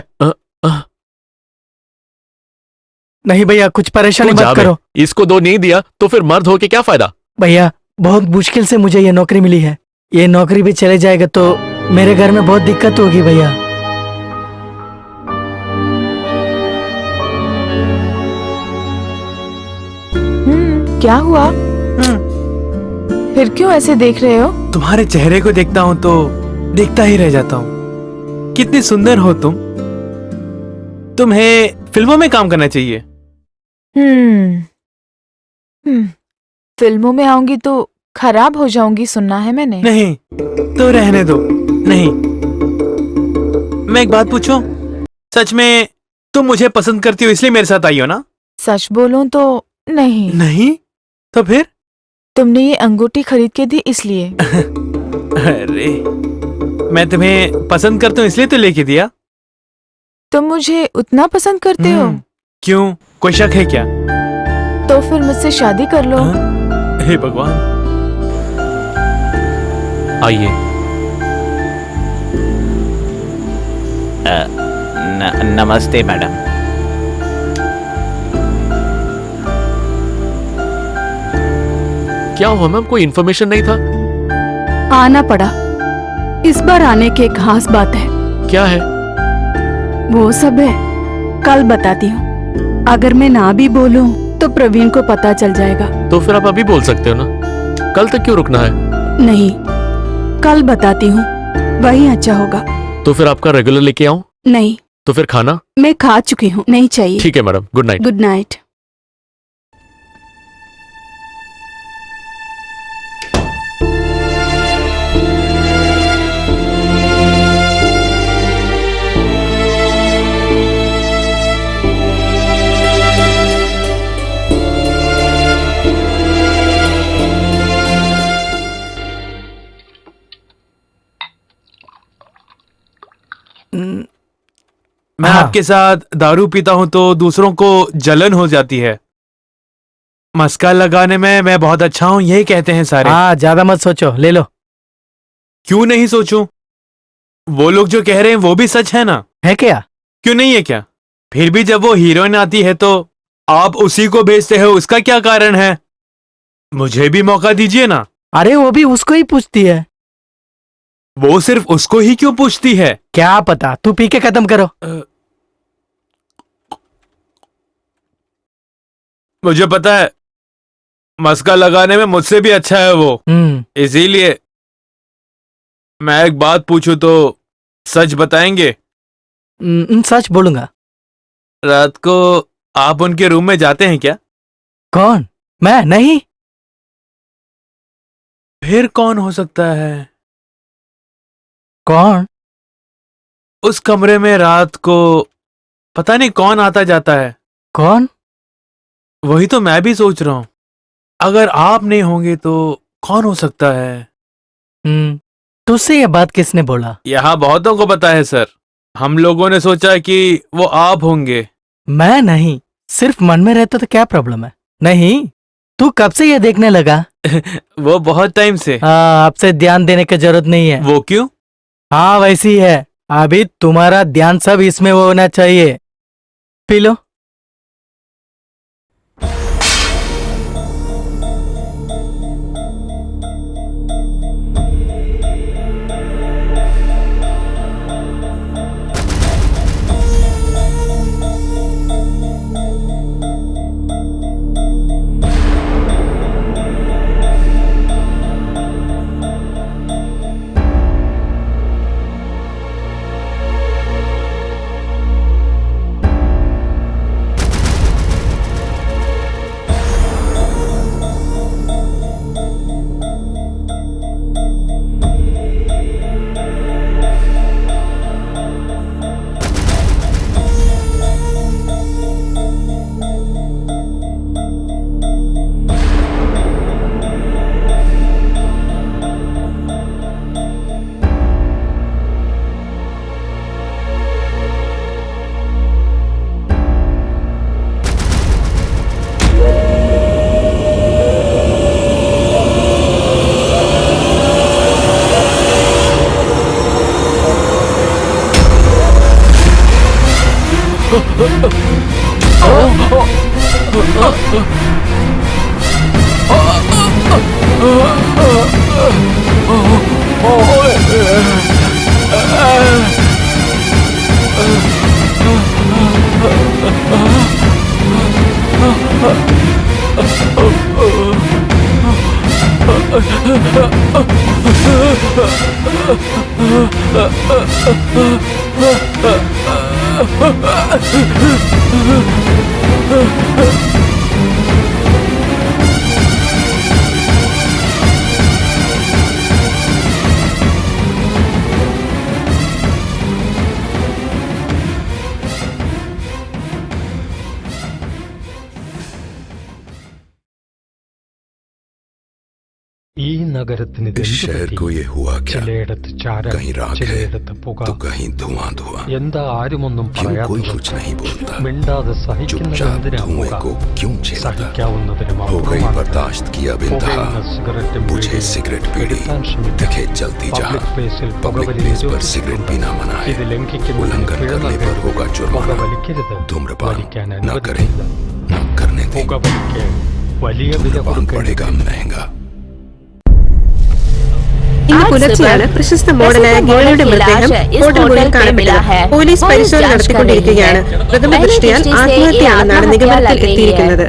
नहीं भैया, कुछ परेशानी तू जा मत बे। करो। इसको 2 नहीं दिया तो फिर मर्द होके क्या फायदा? भैया, बहुत मुश्किल से मुझे ये नौकरी मिली है। ये नौकरी भी चले जाएगा तो मेरे घर में बहुत दिक्कत होगी भैया। क्या हुआ? फिर क्यों ऐसे देख रहे हो? तुम्हारे चेहरे को देखता हूँ तो देखता ही रह जाता हूँ। कितनी सुंदर हो तुम। तुम्हें फिल्मों में काम करना चाहिए। फिल्मों में आऊंगी तो खराब हो जाऊंगी, सुनना है मैंने। नहीं तो रहने दो। नहीं, मैं एक बात पूछूं? सच में तुम मुझे पसंद करती हो इसलिए मेरे साथ आई हो ना? सच बोलूं तो नहीं। नहीं तो फिर? तुमने ये अंगूठी खरीद के दी इसलिए। अरे मैं तुम्हें पसंद करता हूँ इसलिए तो लेके दिया। तुम मुझे उतना पसंद करते हो क्यों, कोई शक है क्या? तो फिर मुझसे शादी कर लो। हाँ? हे भगवान। आइए। नमस्ते मैडम। क्या हुआ मैम, कोई इन्फॉर्मेशन नहीं था? आना पड़ा। इस बार आने की एक खास बात है। क्या है? वो सब है, कल बताती हूँ। अगर मैं ना भी बोलूँ तो प्रवीण को पता चल जाएगा। तो फिर आप अभी बोल सकते हो ना, कल तक क्यों रुकना है? नहीं, कल बताती हूँ, वही अच्छा होगा। तो फिर आपका रेगुलर लेके आऊं? नहीं, तो फिर खाना? मैं खा चुकी हूँ, नहीं चाहिए। ठीक है madam, good night. Good night. मैं हाँ। आपके साथ दारू पीता हूँ तो दूसरों को जलन हो जाती है। मस्का लगाने में मैं बहुत अच्छा हूँ, यही कहते हैं सारे। हाँ, ज्यादा मत सोचो, ले लो। क्यों नहीं सोचूं? वो लोग जो कह रहे हैं वो भी सच है ना? है क्या? क्यों नहीं है क्या? फिर भी जब वो हीरोइन आती है तो आप उसी को भेजते हो, उसका क्या कारण है? मुझे भी मौका दीजिए ना। अरे वो भी उसको ही पूछती है। वो सिर्फ उसको ही क्यों पूछती है? क्या पता, तू पी के खत्म करो। मुझे पता है, मस्का लगाने में मुझसे भी अच्छा है वो। इसीलिए मैं एक बात पूछूं तो सच बताएंगे? सच बोलूंगा। रात को आप उनके रूम में जाते हैं क्या? कौन? मैं नहीं। फिर कौन हो सकता है? कौन? उस कमरे में रात को पता नहीं कौन आता जाता है। कौन? वही तो मैं भी सोच रहा हूं। अगर आप नहीं होंगे तो कौन हो सकता है? तुझसे ये बात किसने बोला? यहाँ बहुतों को पता है सर। हम लोगों ने सोचा कि वो आप होंगे। मैं नहीं, सिर्फ मन में रहता तो क्या प्रॉब्लम है? नहीं, तू कब से ये देखने लगा? वो बहुत टाइम से। हाँ, अब से ध्यान देने की जरूरत नहीं है। वो क्यों? हाँ, वैसी है। अभी तुम्हारा ध्यान सब इसमें होना चाहिए। P low. इस शहर को ये हुआ क्या? कहीं राख है तो कहीं धुआं धुआं। क्यों कोई कुछ नहीं बोलता? चुपचाप धुएं को क्यों झेलता? हो गई बर्दाश्त की अब इंतहा। मुझे सिगरेट पीड़ी दिखे जलती जहां। पब्लिक प्लेस पर सिगरेट पीना मना है। उल्लंघन करने पर होगा जुर्माना। धूम्रपान न करें, न करने दें। धूम्रपान पड़ेगा महंगा। ഇന്ന് പുലർച്ചെയാണ് പ്രശസ്ത മോഡലായ ഗേളിയുടെ മൃതദേഹം ഹോട്ടൽ മുറിയിൽ കാണപ്പെട്ടത്. പോലീസ് പരിശോധന നടത്തിക്കൊണ്ടിരിക്കുകയാണ്. പ്രഥമ ദൃഷ്ടിയാൽ ആത്മഹത്യയാണെന്നാണ് നിഗമനത്തിൽ എത്തിയിരിക്കുന്നത്.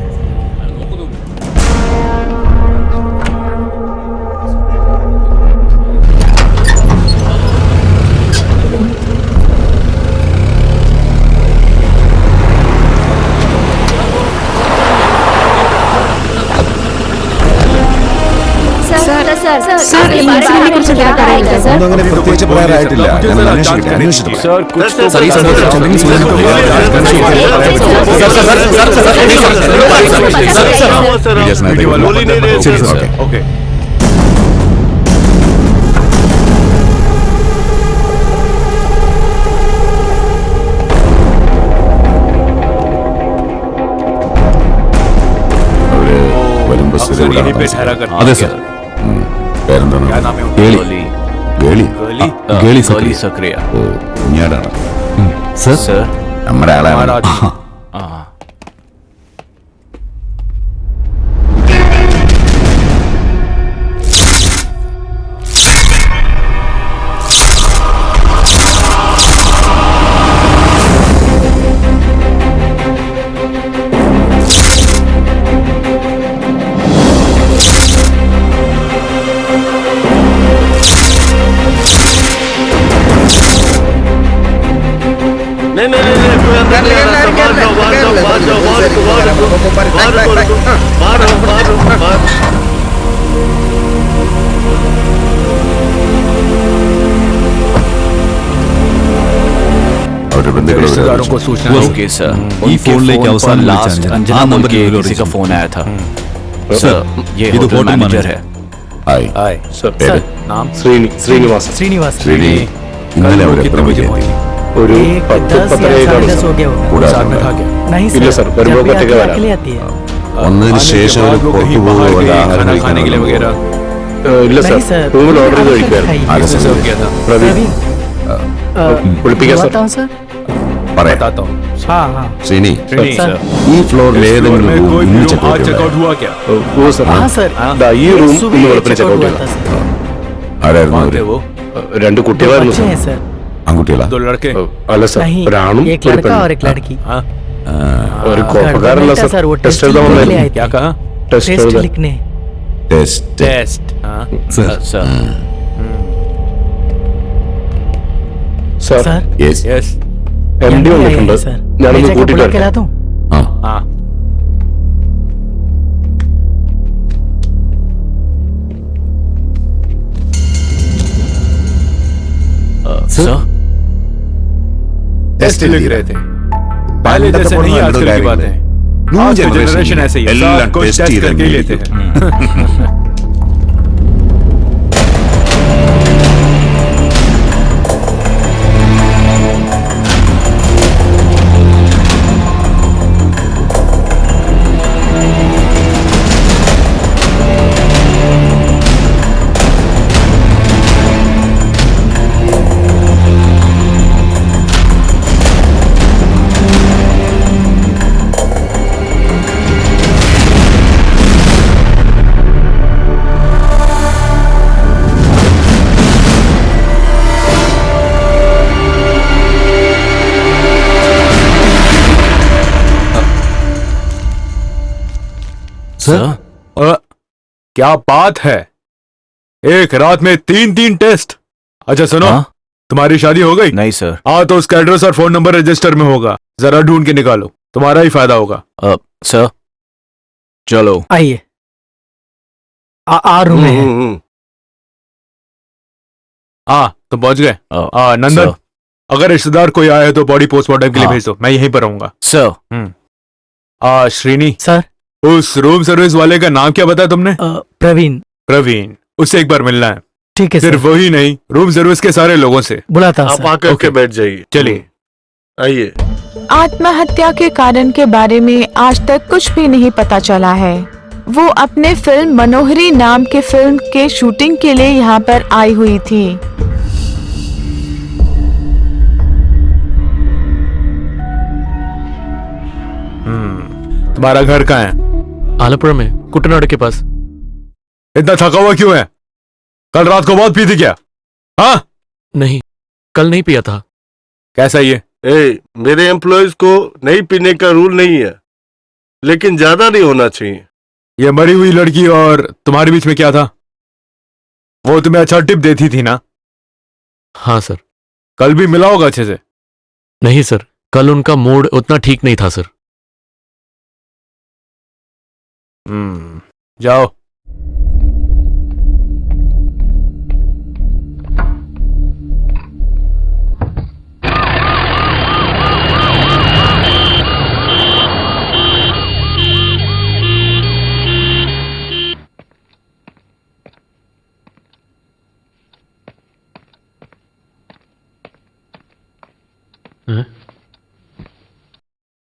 സർ, ഈ ഇൻസിഡന്റിനെ കുറിച്ച് എന്താണ് പറയുന്നത്? സർ, അങ്ങനെ പ്രത്യേകിച്ച് പറയാറായിട്ടില്ല. ഞാൻ അന്വേഷിച്ചിട്ട് सर कुछ तो ओके यहीं पे ठहरा कर। അതെ സർ. പേരെന്താണ്? क्या नाम है उनका? ഗേളി. ഗേളി गली ഗേളി गली സക്രിയ. सक्रिया। ഓ, ഇങ്ങോട്ടാണ്. സർ, सर നമ്മുടെ ആളാണ്. महाराज ആഹാ. हाँ नहीं कोई अंदर नहीं आना। बाहर जाओ बाहर जाओ बाहर जाओ बाहर। അവരുടെ ബന്ധുക്കൾ रिश्तेदारों को सूचना ओके सर। ഈ ഫോണിലേക്ക് അവസാനം വിളിച്ച लास्ट അഞ്ജന. अंजना ആ बोल നമ്പറിൽ के വിവരം किसी का അറിയിച്ചു. फोन आया था। सर, ये ഇത് होटल ഹോട്ടൽ मैनेजर മാനേജർ. है। ഹായ്. हाय सर പേര്? नाम श्रीनिवास श्रीनिवास ശ്രീനി. ഇന്നലെ അവർ എത്ര മണിക്ക്? ഒരു एक 10 या 10:30 हो गया होगा। കൂടാതെ साथ में था क्या? नहीं इल्ले सर, सर, വരുമ്പോൾ जब भी ഒറ്റയ്ക്ക് आती है, വരാം. अकेले आती है। വന്നതിന് ശേഷം അവർ പുറത്തു പോകുക വല്ല ആഹാരം खाना खाने के लिए കഴിക്കാനോ? वगैरह ഇല്ല नहीं സർ, सर, റൂമിൽ ഓർഡർ ചെയ്ത് आप കഴിക്കുകയായിരുന്നു. खाइए। ആരെ कैसे സർ? हो गया था? പ്രവീൺ വിളിപ്പിക്കാം സർ. बताऊं सर? പറയാം. बताता हूँ। हाँ हाँ ശ്രീനി, नहीं सर। सर ഈ ഫ്ലോറിൽ ഏതെങ്കിലും में റൂം कोई ഇന്ന് भी रूम आज ചെക്കൗട്ട് चेकआउट ചെയ്തോ? हुआ क्या? ഓ സർ, हाँ सर, ദാ ഈ റൂം सुबह ഇന്ന് വെളുപ്പിന് चेकआउट ചെക്കൗട്ട് हुआ ചെയ്തു. था सर। ആരായിരുന്നു कौन അവര്? थे वो? രണ്ട് दो കുട്ടികളായിരുന്നു बच्चे സർ. हैं सर। ആൺകുട്ടികളാ? दो लड़के। അല്ല സർ, नहीं, ഒരാണും एक ഒരു लड़का और പെണ്ണും. एक लड़की। हाँ ഒരു गड़बड़ കുഴപ്പക്കാരല്ല नहीं था സർ. सर, वो ടെസ്റ്റ് टेस्ट എഴുതാൻ लिखने के लिए വന്നായിരുന്നു. आए क्या थे। कहा? ടെസ്റ്റ് टेस्ट എഴുതാൻ. लिखने। ടെസ്റ്റ്. टेस्ट। हाँ സർ. अच्छा sir, sir, yes. Yes M D यहाँ पे आए വന്നിട്ടുണ്ട്. हैं सर। ഞാനൊന്ന് मैं जाके കൂട്ടിട്ട് बुला के വരാം. ला दूं? ആ. हाँ सर टेस्ट लिख रहे थे। पहले जैसे नहीं, आजकल की बात है। आज की जनरेशन ऐसे ही है, सब कुछ टेस्ट करके ही लेते हैं। सर, क्या बात है, एक रात में 3 टेस्ट। अच्छा सुनो, हाँ? तुम्हारी शादी हो गई? नहीं सर। हाँ तो उसका एड्रेस और फोन नंबर रजिस्टर में होगा, जरा ढूंढ के निकालो, तुम्हारा ही फायदा होगा। सर चलो। आइए। आ रूम में है। हाँ तुम पहुंच गए? नंदन, सर। अगर रिश्तेदार कोई आए तो बॉडी पोस्टमार्टम के लिए हाँ। भेज दो, मैं यहीं पर रहूंगा। सर। श्रीनी, सर, उस रूम सर्विस वाले का नाम क्या बताया तुमने? प्रवीण। प्रवीण। उससे एक बार मिलना है। ठीक है सिर्फ सर, वही नहीं, रूम सर्विस के सारे लोगों से। बुलाता हूँ आप सर। आकर के बैठ जाइए। चलिए। आइए। आत्महत्या के कारण के बारे में आज तक कुछ भी नहीं पता चला है। वो अपने फिल्म मनोहरी नाम के फिल्म के शूटिंग के लिए यहाँ पर आई हुई थी। तुम्हारा घर कहाँ है? आलमपुरा में कुटनाड़ के पास। इतना थका हुआ क्यों है? कल रात को बहुत पी थी क्या? हाँ? नहीं, कल नहीं पिया था। कैसा ये? मेरे एम्प्लॉयज को नहीं पीने का रूल नहीं है, लेकिन ज्यादा नहीं होना चाहिए। ये मरी हुई लड़की और तुम्हारे बीच में क्या था? वो तुम्हें अच्छा टिप देती थी ना? हाँ सर। कल भी मिला होगा अच्छे से? नहीं सर, कल उनका मूड उतना ठीक नहीं था सर। जाओ।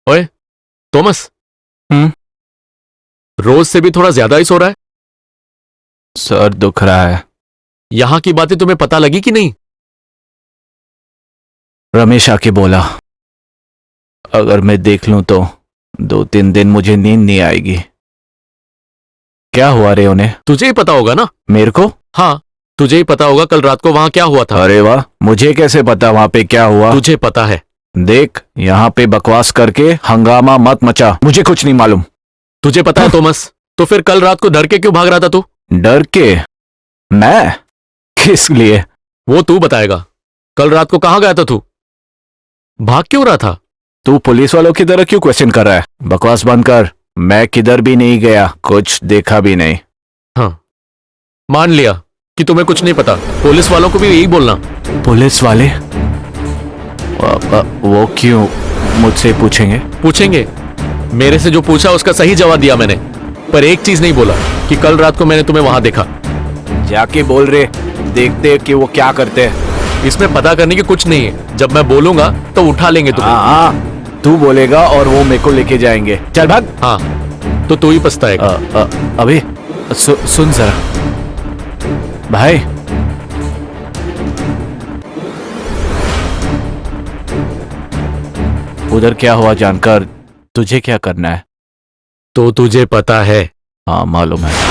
ओए थॉमस, रोज से भी थोड़ा ज्यादा ही सो रहा है। सर दुख रहा है। यहां की बातें तुम्हें पता लगी कि नहीं? रमेश आके बोला अगर मैं देख लूं तो 2-3 दिन मुझे नींद नहीं आएगी। क्या हुआ रे उन्हें? तुझे ही पता होगा ना। मेरे को? हाँ, तुझे ही पता होगा कल रात को वहां क्या हुआ था। अरे वाह, मुझे कैसे पता वहां पे क्या हुआ? तुझे पता है। देख, यहाँ पे बकवास करके हंगामा मत मचा, मुझे कुछ नहीं मालूम। तुझे पता है थॉमस, तो फिर कल रात को डर के क्यों भाग रहा था तू? डर के? मैं? किस लिए? वो तू बताएगा। कल रात को कहां गया था तू? भाग क्यों रहा था? तू पुलिस वालों की तरह क्यों क्वेश्चन कर रहा है? बकवास बंद कर। मैं किधर भी नहीं गया, कुछ देखा भी नहीं। हाँ, मान लिया कि तुम्हें कुछ नहीं पता। पुलिस वालों को भी यही बोलना। पुलिस वाले? वो क्यों मुझसे पूछेंगे? पूछेंगे। मेरे से जो पूछा उसका सही जवाब दिया मैंने, पर एक चीज नहीं बोला कि कल रात को मैंने तुम्हें वहां देखा। जाके बोल रहे, देखते कि वो क्या करते हैं। इसमें पता करने की कुछ नहीं है। जब मैं बोलूंगा तो उठा लेंगे तुम्हें। हाँ, तू बोलेगा और वो मेरे को लेके जाएंगे। चल भाग। हाँ, तो तू ही पछताएगा। अभी सुन जरा भाई, उधर क्या हुआ जानकर तुझे क्या करना है? तो तुझे पता है। हाँ मालूम है।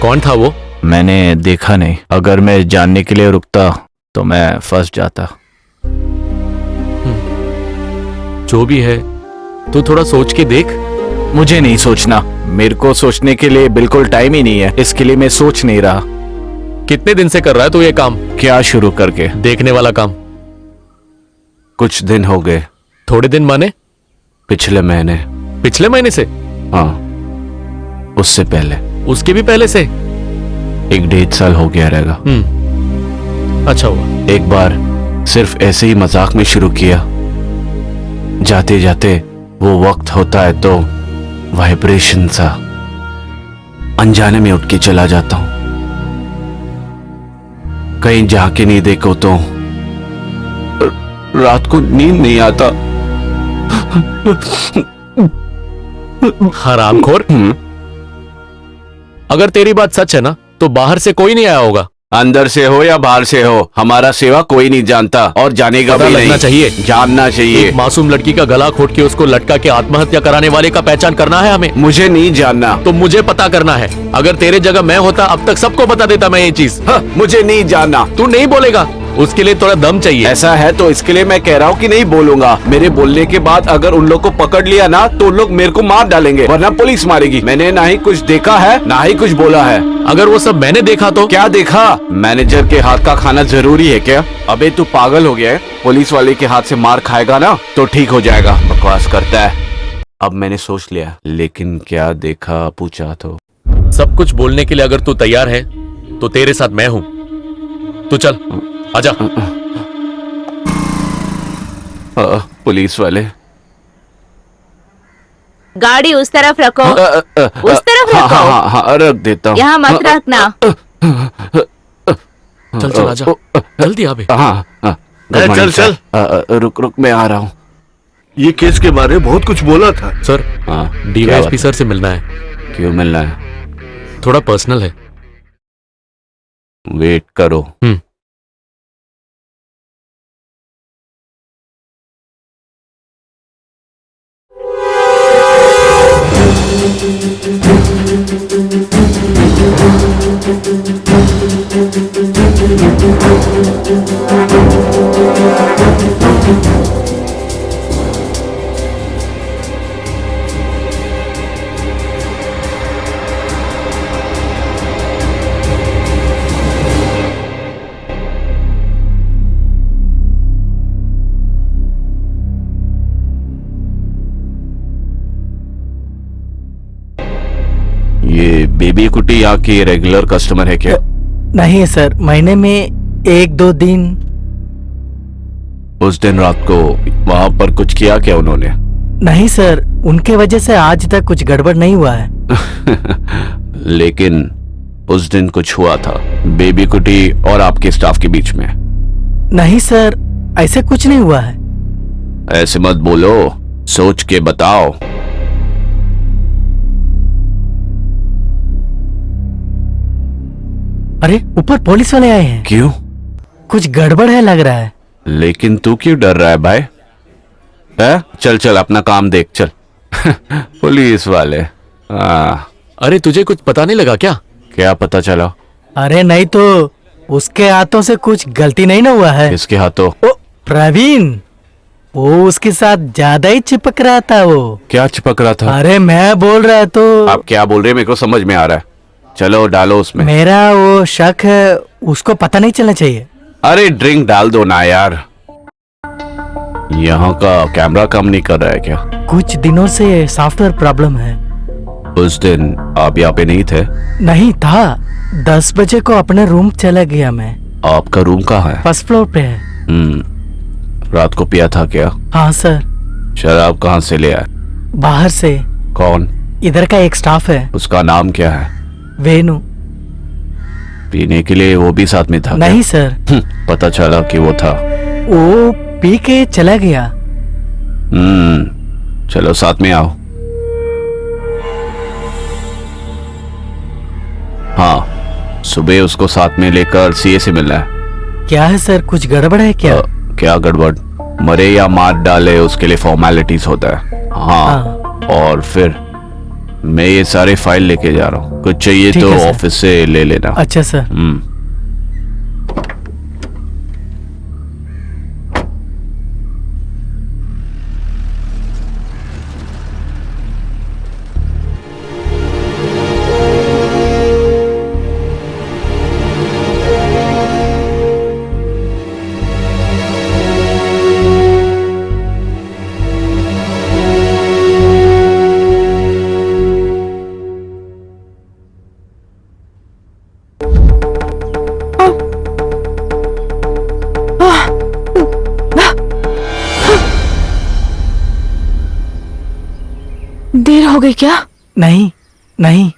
कौन था वो? मैंने देखा नहीं। अगर मैं जानने के लिए रुकता तो मैं फंस जाता। जो भी है, तू थोड़ा सोच के देख। मुझे नहीं सोचना, मेरे को सोचने के लिए बिल्कुल टाइम ही नहीं है, इसके लिए मैं सोच नहीं रहा। कितने दिन से कर रहा है तू ये काम? क्या शुरू करके? देखने वाला काम। कुछ दिन हो गए। थोड़े दिन माने? पिछले महीने। पिछले महीने से? हाँ, उससे पहले। उसके भी पहले से? 1-1.5 साल हो गया रहेगा। अच्छा हुआ। एक बार सिर्फ ऐसे ही मजाक में शुरू किया, जाते जाते वो वक्त होता है तो वाइब्रेशन सा अनजाने में उठ के चला जाता हूं। कहीं जाके नहीं देखो तो रात को नींद नहीं आता। हरामखोर। अगर तेरी बात सच है ना, तो बाहर से कोई नहीं आया होगा। अंदर से हो या बाहर से हो, हमारा सेवा कोई नहीं जानता और जानेगा भी नहीं। चाहिए, जानना चाहिए। एक मासूम लड़की का गला घोट के उसको लटका के आत्महत्या कराने वाले का पहचान करना है हमें। मुझे नहीं जानना। तो मुझे पता करना है। अगर तेरे जगह मैं होता अब तक सबको बता देता मैं ये चीज। हाँ, मुझे नहीं जानना। तू नहीं बोलेगा उसके लिए थोड़ा दम चाहिए। ऐसा है तो इसके लिए मैं कह रहा हूँ कि नहीं बोलूंगा। मेरे बोलने के बाद अगर उन लोग को पकड़ लिया ना तो उन लोग मेरे को मार डालेंगे, वरना पुलिस मारेगी। मैंने ना ही कुछ देखा है ना ही कुछ बोला है। अगर वो सब मैंने देखा तो? क्या देखा? मैनेजर के हाथ का खाना जरूरी है क्या? अबे तू पागल हो गया है? पुलिस वाले के हाथ से मार खाएगा ना तो ठीक हो जाएगा। बकवास करता है। अब मैंने सोच लिया, लेकिन क्या देखा पूछा तो? सब कुछ बोलने के लिए अगर तू तैयार है तो तेरे साथ मैं हूं। तू चल, आजा। पुलिस वाले। गाड़ी उस तरफ रखो, उस तरफ हाँ, रखो। हाँ, हाँ, रख देता हूँ। यहाँ मत रखना। चल चल आजा, जल्दी आ बे। हाँ, चल चल। रुक रुक मैं आ रहा हूँ। ये केस के बारे में बहुत कुछ बोला था सर, हाँ, डीवाईएसपी सर से मिलना है। क्यों मिलना है? थोड़ा पर्सनल है। वेट करो। ये बेबी कुटी यहाँ की रेगुलर कस्टमर है क्या? नहीं सर, महीने में 1-2 दिन। उस दिन रात को वहाँ पर कुछ किया क्या उन्होंने? नहीं सर, उनके वजह से आज तक कुछ गड़बड़ नहीं हुआ है। लेकिन उस दिन कुछ हुआ था बेबी कुटी और आपके स्टाफ के बीच में। नहीं सर, ऐसे कुछ नहीं हुआ है। ऐसे मत बोलो, सोच के बताओ। अरे ऊपर पुलिस वाले आए हैं। क्यों? कुछ गड़बड़ है लग रहा है। लेकिन तू क्यों डर रहा है भाई? है? चल चल अपना काम देख चल। पुलिस वाले। अरे तुझे कुछ पता नहीं लगा क्या? क्या पता चला? अरे नहीं तो उसके हाथों से कुछ गलती नहीं ना हुआ है? किसके हाथों? ओ प्रवीण, वो उसके साथ ज्यादा ही चिपक रहा था। वो क्या चिपक रहा था? अरे मैं बोल रहा तो। आप क्या बोल रहे हैं मेरे को समझ में आ रहा है। चलो डालो उसमें। मेरा वो शक है, उसको पता नहीं चलना चाहिए। अरे ड्रिंक डाल दो ना यार। यहाँ का कैमरा काम नहीं कर रहा है क्या? कुछ दिनों से सॉफ्टवेयर प्रॉब्लम है। उस दिन आप यहाँ पे नहीं थे? नहीं था। 10 बजे को अपने रूम चला गया मैं। आपका रूम कहाँ है? फर्स्ट फ्लोर पे है। रात को पिया था क्या? हाँ सर। शराब कहाँ से ले आए? बाहर से। कौन? इधर का एक स्टाफ है। उसका नाम क्या है? वेनु। पीने के लिए वो भी साथ में था? नहीं सर। पता चला कि वो था। वो पी के चला गया। चलो साथ में आओ। हाँ, सुबह उसको साथ में लेकर सीए से मिलना है। क्या है सर, कुछ गड़बड़ है क्या? क्या गड़बड़? मरे या मार डाले उसके लिए फॉर्मेलिटीज होता है। हाँ। और फिर मैं ये सारे फाइल लेके जा रहा हूँ, कुछ चाहिए तो ऑफिस से ले लेना। अच्छा सर। देर हो गई क्या? नहीं नहीं।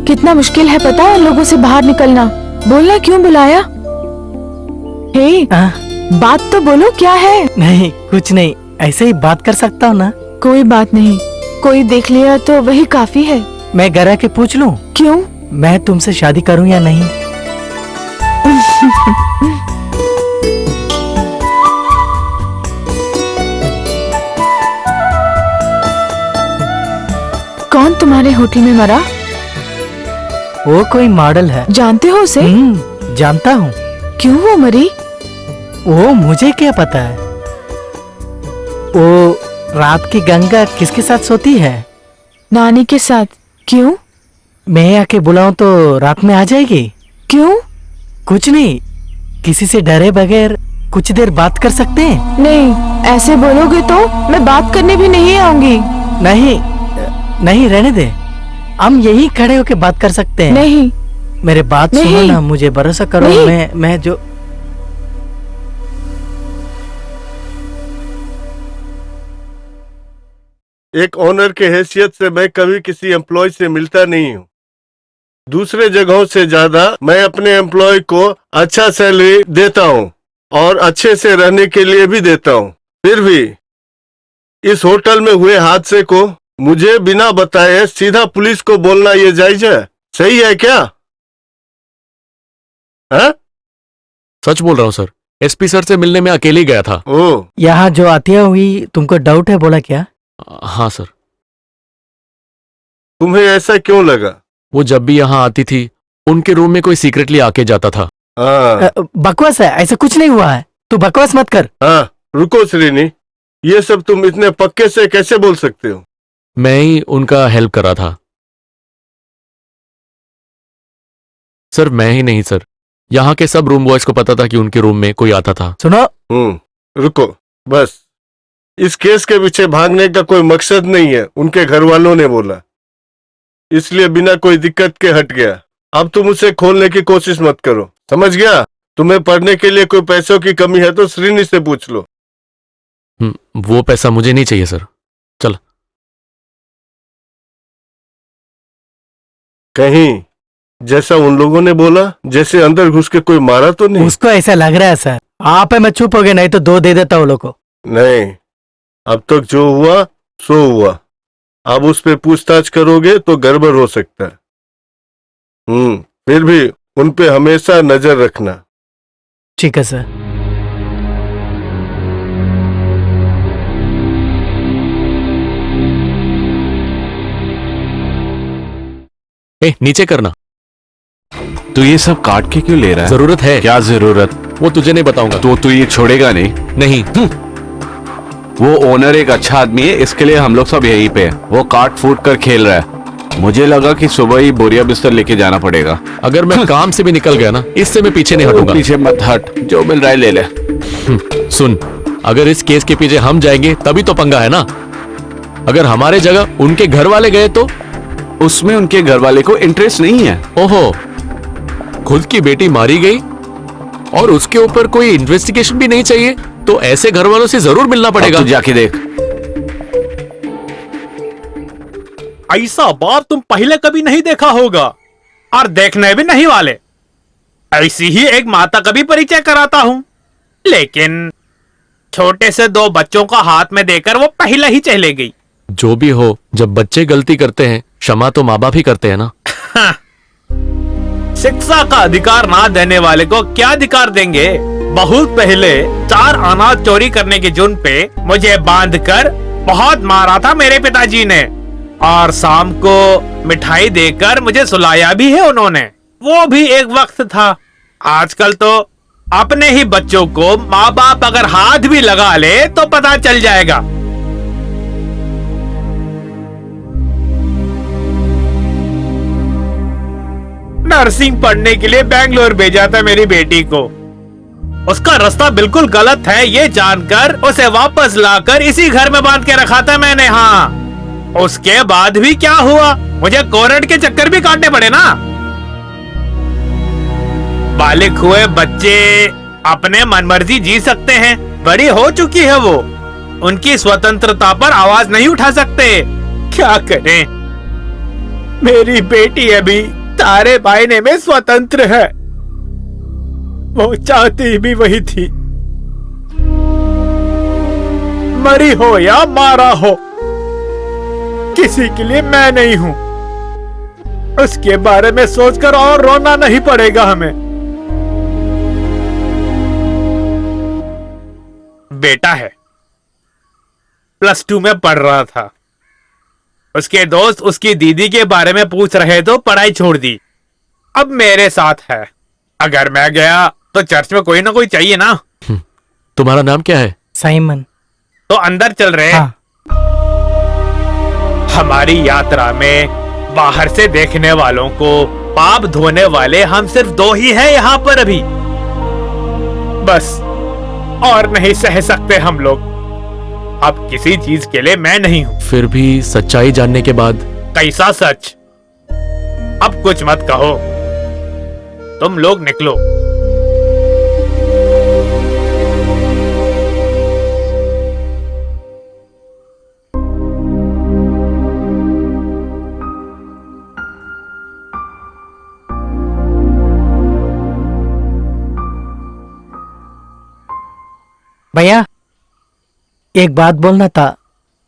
कितना मुश्किल है पता है लोगों से बाहर निकलना। बोलना क्यों बुलाया? हे, बात तो बोलो, क्या है? नहीं कुछ नहीं, ऐसे ही बात कर सकता हूँ ना। कोई बात नहीं, कोई देख लिया तो वही काफी है। मैं घर आके पूछ लूं? क्यों? मैं तुमसे शादी करूं या नहीं? कौन तुम्हारे होटल में मरा? वो कोई मॉडल है। जानते हो उसे? जानता हूँ। क्यों वो मरी? वो मुझे क्या पता है? वो रात की गंगा किसके साथ सोती है? नानी के साथ। क्यों? मैं आके बुलाऊं तो रात में आ जाएगी? क्यों? कुछ नहीं, किसी से डरे बगैर कुछ देर बात कर सकते हैं। नहीं, ऐसे बोलोगे तो मैं बात करने भी नहीं आऊंगी। नहीं नहीं, रहने दे, हम यही खड़े होके बात कर सकते हैं। नहीं, मेरे बात सुनो नहीं। ना, मुझे भरोसा करो। नहीं। मैं जो एक ऑनर के हैसियत से मैं कभी किसी एम्प्लॉय से मिलता नहीं हूँ। दूसरे जगहों से ज्यादा मैं अपने एम्प्लॉय को अच्छा सैलरी देता हूँ और अच्छे से रहने के लिए भी देता हूँ। फिर भी इस होटल में हुए हादसे को मुझे बिना बताए सीधा पुलिस को बोलना ये जायज है? सही है क्या? हाँ? सच बोल रहा हूँ सर, एसपी सर से मिलने में अकेले ही गया था। ओ, यहाँ जो आतिया हुई, तुमको डाउट है बोला क्या? हाँ सर। तुम्हें ऐसा क्यों लगा? वो जब भी यहाँ आती थी उनके रूम में कोई सीक्रेटली आके जाता था। हाँ बकवास है, ऐसा कुछ नहीं हुआ है, तू बकवास मत कर। हाँ, रुको श्रीनी, ये सब तुम इतने पक्के से कैसे बोल सकते हो? मैं ही उनका हेल्प कर रहा था सर। मैं ही नहीं सर, यहाँ के सब रूम बॉयज को पता था कि उनके रूम में कोई आता था। सुनो, रुको, बस इस केस के पीछे भागने का कोई मकसद नहीं है, उनके घर वालों ने बोला, इसलिए बिना कोई दिक्कत के हट गया। अब तुम उसे खोलने की कोशिश मत करो, समझ गया? तुम्हें पढ़ने के लिए कोई पैसों की कमी है तो श्रीनी से पूछ लो। वो पैसा मुझे नहीं चाहिए सर, चल। कहीं जैसा उन लोगों ने बोला, जैसे अंदर घुस के कोई मारा तो नहीं? उसको ऐसा लग रहा है सर। आप है, मैं चुप हो गया, नहीं तो 2 दे देता वो लोग को। नहीं, अब तक जो हुआ सो हुआ। अब उस पे पूछताछ करोगे तो गड़बड़ हो सकता है। फिर भी उन पे हमेशा नजर रखना। ठीक है सर। नीचे करना। तू ये सब काट के क्यों ले रहा है? जरूरत है। क्या जरूरत? वो तुझे नहीं बताऊंगा। तो तू ये छोड़ेगा नहीं? नहीं। वो ओनर एक अच्छा आदमी है, इसके लिए हम लोग सब यहीं पे हैं। वो काट फूट कर खेल रहा है। मुझे लगा कि सुबह ही बोरिया बिस्तर लेके जाना पड़ेगा। अगर मैं काम से भी निकल गया ना, इससे मैं पीछे नहीं हटूंगा। पीछे मत हट, जो मिल रहा है ले ले। सुन, अगर इस केस के पीछे हम जाएंगे तभी तो पंगा है ना। अगर हमारे जगह उनके घर वाले गए तो? उसमें उनके घर वाले को इंटरेस्ट नहीं है। ओहो, खुद की बेटी मारी गई और उसके ऊपर कोई इन्वेस्टिगेशन भी नहीं चाहिए, तो ऐसे घर वालों से जरूर मिलना पड़ेगा। तू जाके देख। ऐसा बाप तुम पहले कभी नहीं देखा होगा और देखने भी नहीं वाले। ऐसी ही एक माता का भी परिचय कराता हूं, लेकिन छोटे से 2 बच्चों का हाथ में देकर वो पहले ही चले गई। जो भी हो, जब बच्चे गलती करते हैं, क्षमा तो माँ बाप ही करते हैं ना। शिक्षा का अधिकार ना देने वाले को क्या अधिकार देंगे? बहुत पहले 4 आना चोरी करने के जुर्म पे मुझे बांधकर बहुत मारा था मेरे पिताजी ने, और शाम को मिठाई देकर मुझे सुलाया भी है उन्होंने। वो भी एक वक्त था। आजकल तो अपने ही बच्चों को माँ बाप अगर हाथ भी लगा ले तो पता चल जाएगा। नर्सिंग पढ़ने के लिए बेंगलोर भेजा था मेरी बेटी को। उसका रास्ता बिल्कुल गलत है ये जानकर उसे वापस लाकर इसी घर में बांध के रखा था मैंने। हाँ, उसके बाद भी क्या हुआ, मुझे कोर्ट के चक्कर भी काटने पड़े ना। बालिग हुए बच्चे अपने मनमर्जी जी सकते हैं, बड़ी हो चुकी है वो, उनकी स्वतंत्रता पर आवाज नहीं उठा सकते। क्या करें, मेरी बेटी अभी तारे बायने में स्वतंत्र है। वो चाहती भी वही थी, मरी हो या मारा हो, किसी के लिए मैं नहीं हूं। उसके बारे में सोचकर और रोना नहीं पड़ेगा हमें। बेटा है, +2 में पढ़ रहा था। उसके दोस्त उसकी दीदी के बारे में पूछ रहे तो पढ़ाई छोड़ दी। अब मेरे साथ है। अगर मैं गया तो चर्च में कोई ना कोई चाहिए ना। तुम्हारा नाम क्या है? साइमन। तो अंदर चल रहे हैं। हाँ। हमारी यात्रा में बाहर से देखने वालों को पाप धोने वाले हम सिर्फ 2 ही हैं यहाँ पर अभी, बस। और नहीं सह सकते हम लोग अब किसी चीज के लिए। मैं नहीं हूँ। फिर भी सच्चाई जानने के बाद कैसा सच? अब कुछ मत कहो, तुम लोग निकलो। भैया एक बात बोलना था।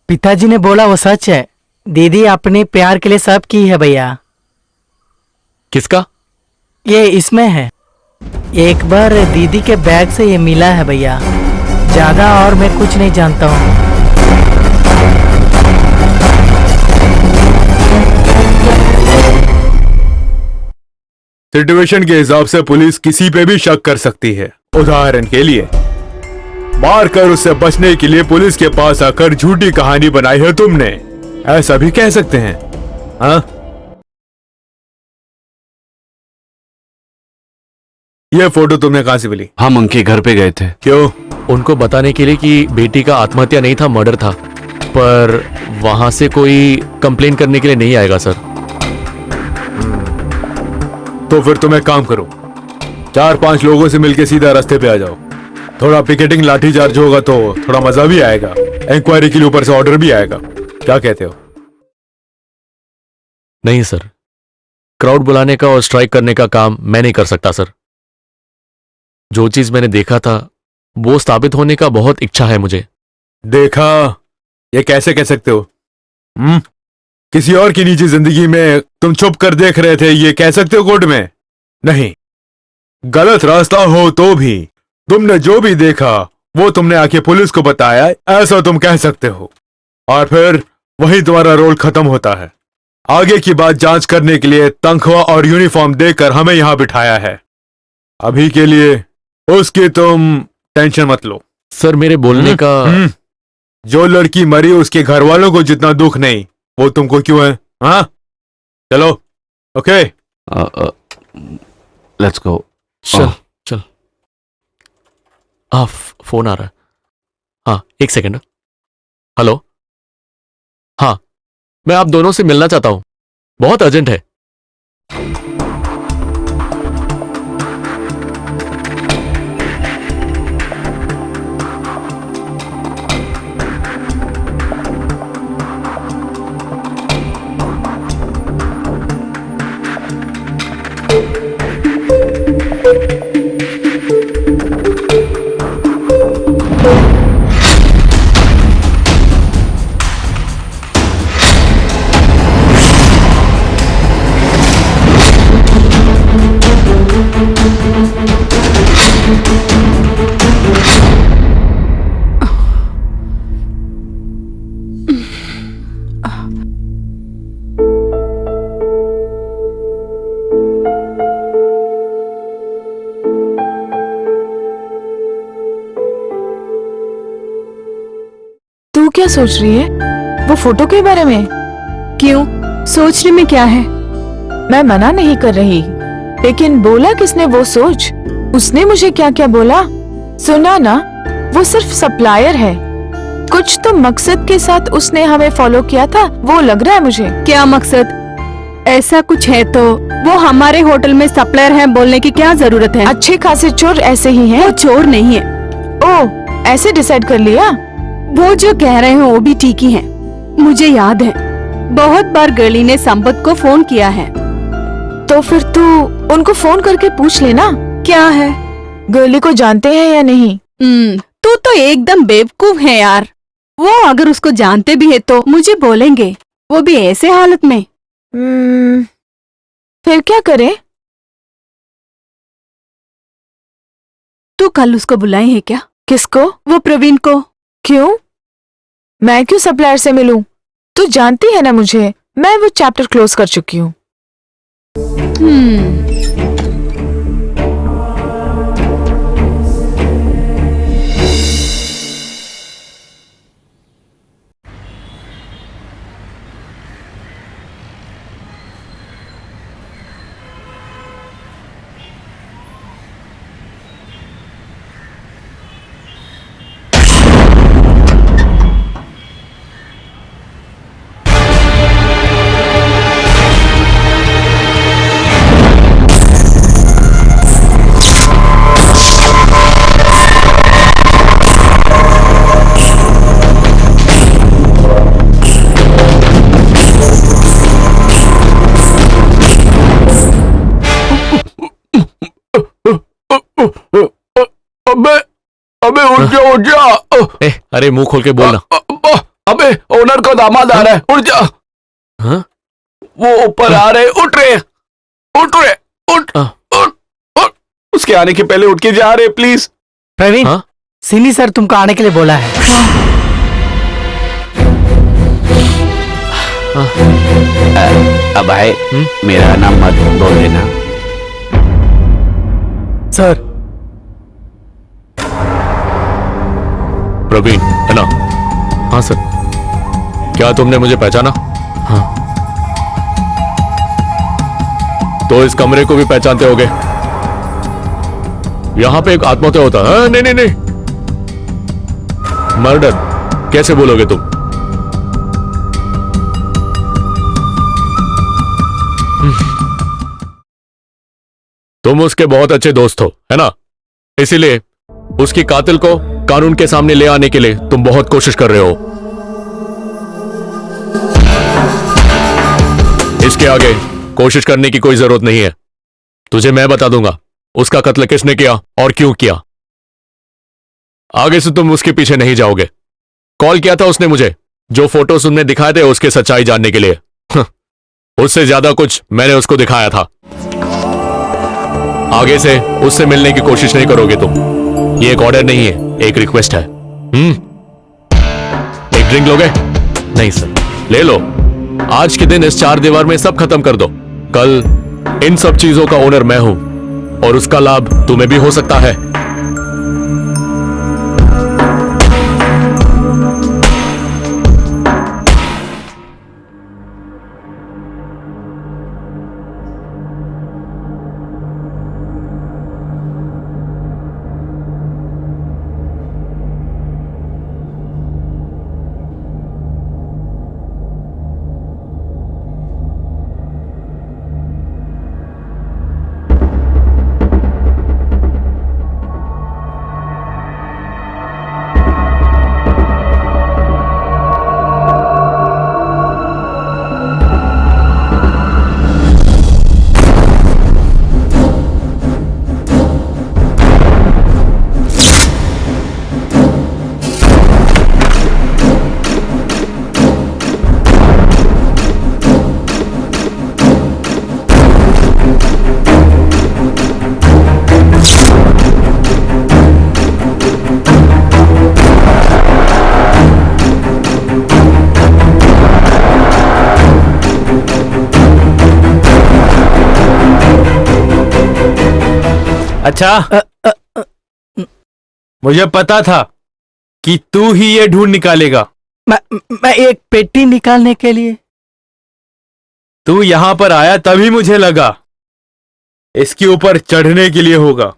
पिताजी ने बोला वो सच है। दीदी अपने प्यार के लिए सब की है भैया। किसका? ये इसमें है। एक बार दीदी के बैग से ये मिला है भैया। ज्यादा और मैं कुछ नहीं जानता हूँ। सिचुएशन के हिसाब से पुलिस किसी पे भी शक कर सकती है। उदाहरण के लिए मारकर उससे बचने के लिए पुलिस के पास आकर झूठी कहानी बनाई है तुमने, ऐसा भी कह सकते हैं। हाँ, ये फोटो तुमने कहां से मिली? हम उनके घर पे गए थे। क्यों? उनको बताने के लिए कि बेटी का आत्महत्या नहीं था, मर्डर था। पर वहां से कोई कंप्लेन करने के लिए नहीं आएगा सर। तो फिर तुम एक काम करो, 4-5 लोगों से मिलकर सीधा रास्ते पे आ जाओ। थोड़ा पिकेटिंग लाठीचार्ज होगा तो थोड़ा मजा भी आएगा। इंक्वायरी के लिए ऊपर से ऑर्डर भी आएगा। क्या कहते हो? नहीं सर, क्राउड बुलाने का और स्ट्राइक करने का काम मैं नहीं कर सकता सर। जो चीज मैंने देखा था वो साबित होने का बहुत इच्छा है मुझे। देखा, ये कैसे कह सकते हो? किसी और की निजी जिंदगी में तुम छुप कर देख रहे थे, ये कह सकते हो कोर्ट में? नहीं। गलत रास्ता हो तो भी तुमने जो भी देखा वो तुमने आके पुलिस को बताया, ऐसा तुम कह सकते हो। और फिर वही तुम्हारा रोल खत्म होता है। आगे की बात जांच करने के लिए तनख्वाह और यूनिफॉर्म देकर हमें यहां बिठाया है। अभी के लिए उसकी तुम टेंशन मत लो। सर मेरे बोलने का जो लड़की मरी उसके घर वालों को जितना दुख नहीं, वो तुमको क्यों है? हाँ, चलो। Okay, let's go. चल चल। हाँ, फोन आ रहा है। हाँ, एक सेकंड। हेलो। हाँ, मैं आप दोनों से मिलना चाहता हूं, बहुत अर्जेंट है। तू क्या सोच रही है वो फोटो के बारे में? क्यों, सोचने में क्या है? मैं मना नहीं कर रही, लेकिन बोला किसने वो सोच? उसने मुझे क्या क्या बोला सुना ना। वो सिर्फ सप्लायर है, कुछ तो मकसद के साथ उसने हमें फॉलो किया था, वो लग रहा है मुझे। क्या मकसद? ऐसा कुछ है तो वो हमारे होटल में सप्लायर है बोलने की क्या जरूरत है? अच्छे खासे चोर ऐसे ही हैं। वो चोर नहीं है। ओह, ऐसे डिसाइड कर लिया? वो जो कह रहे हो वो भी ठीक ही है। मुझे याद है बहुत बार गर्ली ने संपत को फोन किया है। तो फिर तू उनको फोन करके पूछ लेना। क्या है? गर्ली को जानते हैं या नहीं? तू तो एकदम बेवकूफ है यार। वो अगर उसको जानते भी है तो मुझे बोलेंगे, वो भी ऐसे हालत में। फिर क्या करे? तू कल उसको बुलाई है क्या? किसको? वो प्रवीण को। क्यों? मैं क्यों सप्लायर से मिलूं? तू जानती है ना मुझे, मैं वो चैप्टर क्लोज कर चुकी हूँ। अबे अबे उठ जा उठ जा। अरे मुंह खोल के बोलना। अबे ओनर का दामाद आ रहा है, उठ जा। हाँ? वो ऊपर आ रहे, उठ रहे उठ। उसके आने के पहले उठ के जा रहे, प्लीज। प्रवीण, हाँ? सिनी सर तुमको आने के लिए बोला है। अब भाई मेरा नाम मत बोल देना। सर। प्रवीण है ना? हाँ सर। क्या तुमने मुझे पहचाना? हाँ। तो इस कमरे को भी पहचानते होगे। यहां पे एक आत्महत्या होता है। नहीं नहीं नहीं, मर्डर कैसे बोलोगे तुम? तुम उसके बहुत अच्छे दोस्त हो, है ना? इसीलिए उसकी कातिल को कानून के सामने ले आने के लिए तुम बहुत कोशिश कर रहे हो। इसके आगे कोशिश करने की कोई जरूरत नहीं है। तुझे मैं बता दूंगा उसका कत्ल किसने किया और क्यों किया। आगे से तुम उसके पीछे नहीं जाओगे। कॉल किया था उसने मुझे, जो फोटोज तुमने दिखाए थे उसके सच्चाई जानने के लिए। उससे ज्यादा कुछ मैंने उसको दिखाया था। आगे से उससे मिलने की कोशिश नहीं करोगे तुम। ये एक ऑर्डर नहीं है, एक रिक्वेस्ट है। एक ड्रिंक लोगे? नहीं सर। ले लो। आज के दिन इस चार दीवार में सब खत्म कर दो। कल इन सब चीजों का ओनर मैं हूं और उसका लाभ तुम्हें भी हो सकता है। अच्छा, मुझे पता था कि तू ही ये ढूंढ निकालेगा। मैं एक पेटी निकालने के लिए। तू यहां पर आया तभी मुझे लगा इसके ऊपर चढ़ने के लिए होगा।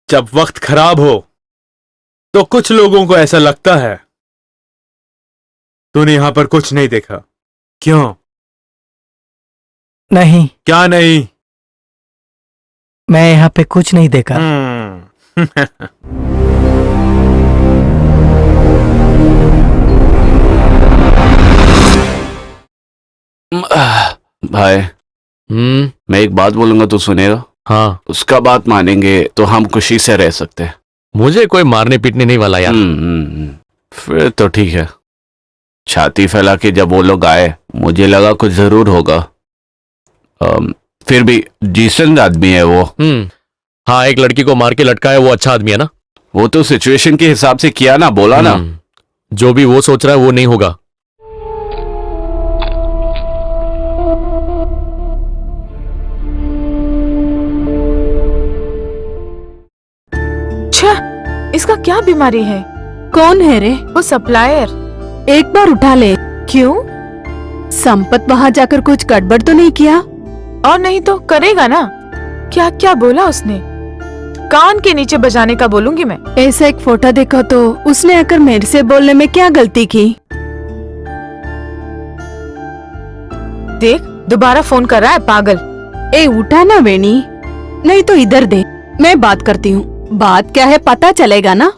जब वक्त खराब हो तो कुछ लोगों को ऐसा लगता है। तूने यहां पर कुछ नहीं देखा, क्यों? नहीं। क्या नहीं? मैं यहाँ पे कुछ नहीं देखा। भाई मैं एक बात बोलूंगा तो सुनेगा? हाँ। उसका बात मानेंगे तो हम खुशी से रह सकते हैं। मुझे कोई मारने पीटने नहीं वाला यार। फिर तो ठीक है। छाती फैला के जब वो लोग आए मुझे लगा कुछ जरूर होगा। फिर भी डिसेंट आदमी है वो। हाँ, एक लड़की को मार के लटकाया, वो अच्छा आदमी है ना? वो तो सिचुएशन के हिसाब से किया ना, बोला ना। जो भी वो सोच रहा है वो नहीं होगा। इसका क्या बीमारी है? कौन है रे? वो सप्लायर। एक बार उठा ले। क्यों? संपत वहां जाकर कुछ गड़बड़ तो नहीं किया? और नहीं तो करेगा ना। क्या क्या बोला उसने? कान के नीचे बजाने का बोलूंगी मैं। ऐसा एक फोटो देखो तो उसने आकर मेरे से बोलने में क्या गलती की? देख, दोबारा फोन कर रहा है पागल। ए उठा ना वेणी, नहीं तो इधर दे, मैं बात करती हूँ। बात क्या है पता चलेगा ना।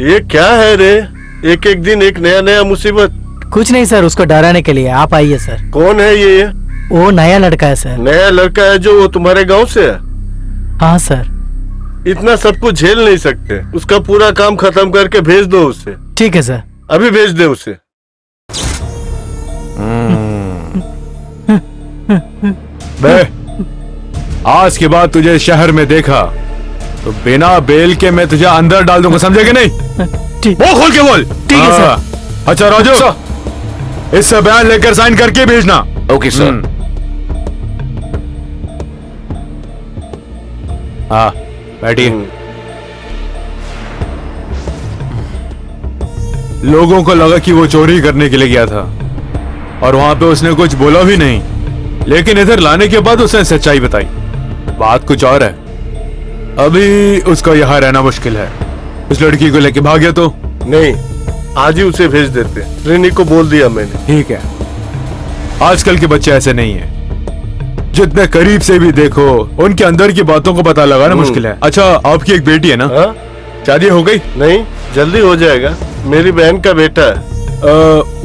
ये क्या है रे? एक एक दिन एक नया नया मुसीबत। कुछ नहीं सर, उसको डराने के लिए। आप आइए सर। कौन है ये? वो नया लड़का है सर। नया लड़का है जो वो तुम्हारे गांव से है? हाँ सर। इतना सब कुछ झेल नहीं सकते। उसका पूरा काम खत्म करके भेज दो उसे। ठीक है सर। अभी भेज दे उसे। बे, आज के बाद तुझे शहर में देखा तो बिना बेल के मैं तुझे अंदर डाल दूंगा, समझे कि नहीं? ठीक। वो खोल के बोल। ठीक है सर। हाँ। अच्छा राजू, इससे बयान लेकर साइन करके भेजना। Okay sir. हाँ बैठिए। लोगों को लगा कि वो चोरी करने के लिए गया था और वहां पे उसने कुछ बोला भी नहीं, लेकिन इधर लाने के बाद उसने सच्चाई बताई। बात कुछ और है। अभी उसका यहाँ रहना मुश्किल है। उस लड़की को लेके भाग गया तो? नहीं, आज ही उसे भेज देते। रेनी को बोल दिया मैंने। ठीक है। आजकल के बच्चे ऐसे नहीं है, जितने करीब से भी देखो उनके अंदर की बातों को पता लगाना मुश्किल है। अच्छा, आपकी एक बेटी है ना? हाँ? शादी हो गई? नहीं, जल्दी हो जाएगा। मेरी बहन का बेटा है।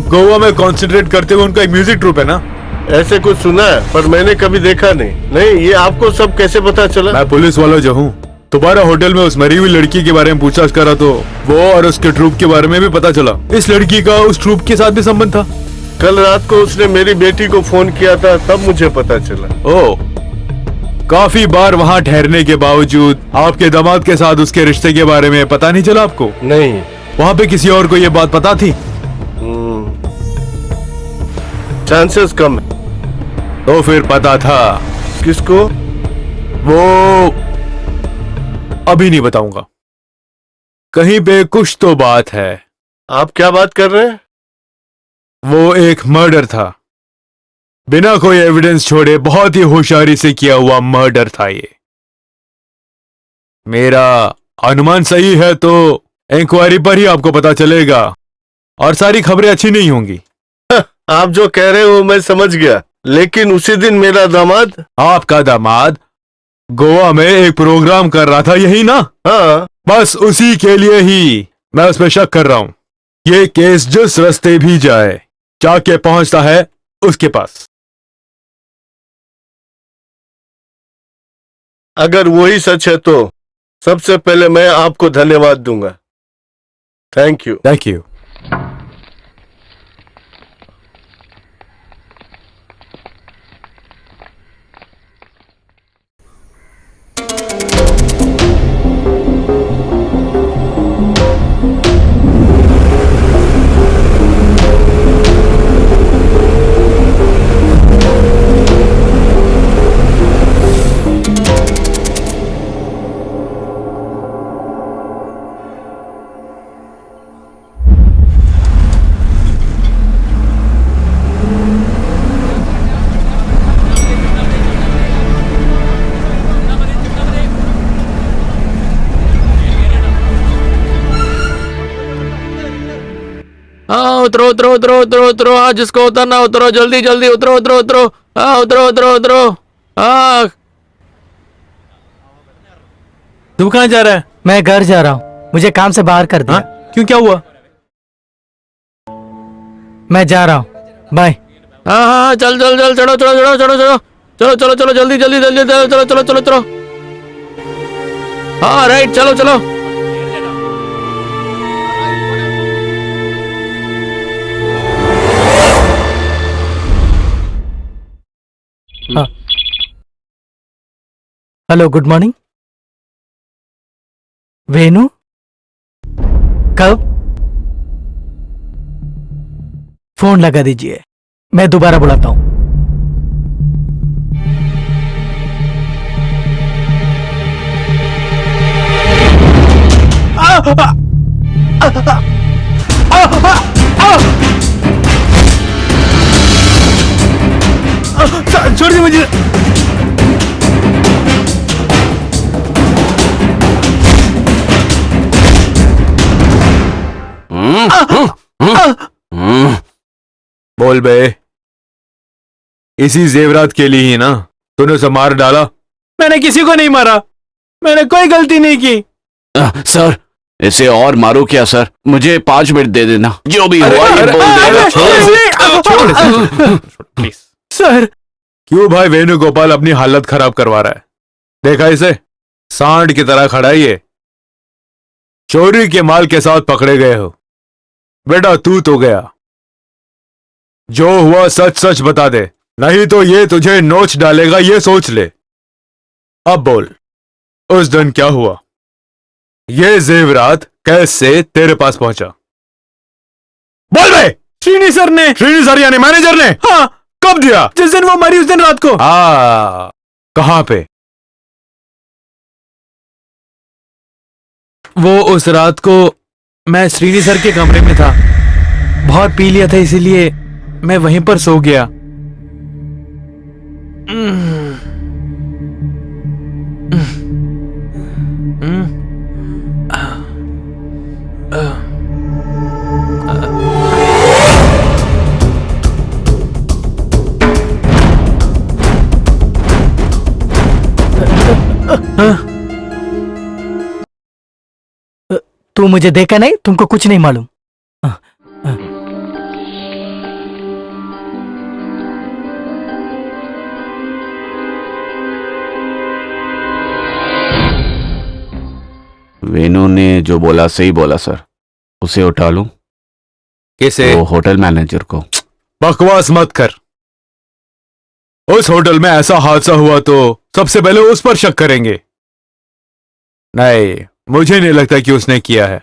गोवा में कॉन्सेंट्रेट करते हुए उनका एक म्यूजिक ट्रूप है ना? ऐसे कुछ सुना है पर मैंने कभी देखा नहीं। नहीं, ये आपको सब कैसे पता चला? मैं पुलिस वाला जो हूँ, तुम्हारा होटल में उस मरी हुई लड़की के बारे में पूछताछ करा तो वो और उसके ट्रूप के बारे में भी पता चला। इस लड़की का उस ट्रूप के साथ भी संबंध था। कल रात को उसने मेरी बेटी को फोन किया था, तब मुझे पता चला। ओह, काफी बार वहाँ ठहरने के बावजूद आपके दामाद के साथ उसके रिश्ते के बारे में पता नहीं चला आपको? नहीं। वहाँ पे किसी और को ये बात पता थी? चांसेस कम है। तो फिर पता था? किसको? वो अभी नहीं बताऊंगा। कहीं पे कुछ तो बात है। आप क्या बात कर रहे हैं? वो एक मर्डर था, बिना कोई एविडेंस छोड़े बहुत ही होशियारी से किया हुआ मर्डर था ये। मेरा अनुमान सही है तो इंक्वायरी पर ही आपको पता चलेगा और सारी खबरें अच्छी नहीं होंगी। आप जो कह रहे हो मैं समझ गया, लेकिन उसी दिन मेरा दामाद। आपका दामाद गोवा में एक प्रोग्राम कर रहा था, यही ना? हाँ। बस उसी के लिए ही मैं उस पर शक कर रहा हूं। ये केस जिस रास्ते भी जाए जाके पहुंचता है उसके पास। अगर वही सच है तो सबसे पहले मैं आपको धन्यवाद दूंगा। Thank you. Thank you. हाँ, उतरो उतरो उतरो उतरो उतरो। हाँ, जिसको उतरना उतरो, जल्दी जल्दी उतरो उतरो उतरो। हाँ, उतरो उतरो उतरो। हाँ। तू कहाँ जा रहा है? मैं घर जा रहा हूँ, मुझे काम से बाहर कर दिया। क्यों, क्या हुआ? मैं जा रहा हूँ, बाय। हाँ हाँ, चल चल चल, चलो चलो चलो चलो चलो चलो चलो चलो, जल्दी जल्दी जल्दी चलो चलो चलो चलो चलो। हाँ राइट, चलो चलो। Hello, good morning. वेनु, कब? फोन लगा दीजिए, मैं दोबारा बुलाता हूं। छोड़ दी मुझे। बोल बे, इसी जेवरात के लिए ही ना तूने उसे मार डाला? मैंने किसी को नहीं मारा, मैंने कोई गलती नहीं की। सर, इसे और मारो क्या सर? मुझे 5 मिनट दे देना, जो भी हुआ ये बोल देना। Please sir. क्यों भाई वेणुगोपाल अपनी हालत खराब करवा रहा है? देखा इसे, सांड की तरह खड़ा है ये। चोरी के माल के साथ पकड़े गए हो बेटा, तू तो गया। जो हुआ सच सच बता दे, नहीं तो ये तुझे नोच डालेगा, ये सोच ले। अब बोल, उस दिन क्या हुआ? ये जेवरात कैसे तेरे पास पहुंचा? बोल बे। श्रीनी सर ने। श्रीनी सर यानी मैनेजर ने? हाँ। कब दिया? जिस दिन वो मरी उस दिन रात को। हाँ। कहां पे? वो उस रात को मैं श्रीनी सर के कमरे में था, बहुत पी लिया था इसीलिए मैं वहीं पर सो गया। तू मुझे देखा नहीं, तुमको कुछ नहीं मालूम। वेणु ने जो बोला सही बोला सर। उसे उठा लूं? कैसे? वो होटल मैनेजर को। बकवास मत कर। उस होटल में ऐसा हादसा हुआ तो सबसे पहले उस पर शक करेंगे। नहीं, मुझे नहीं लगता कि उसने किया है।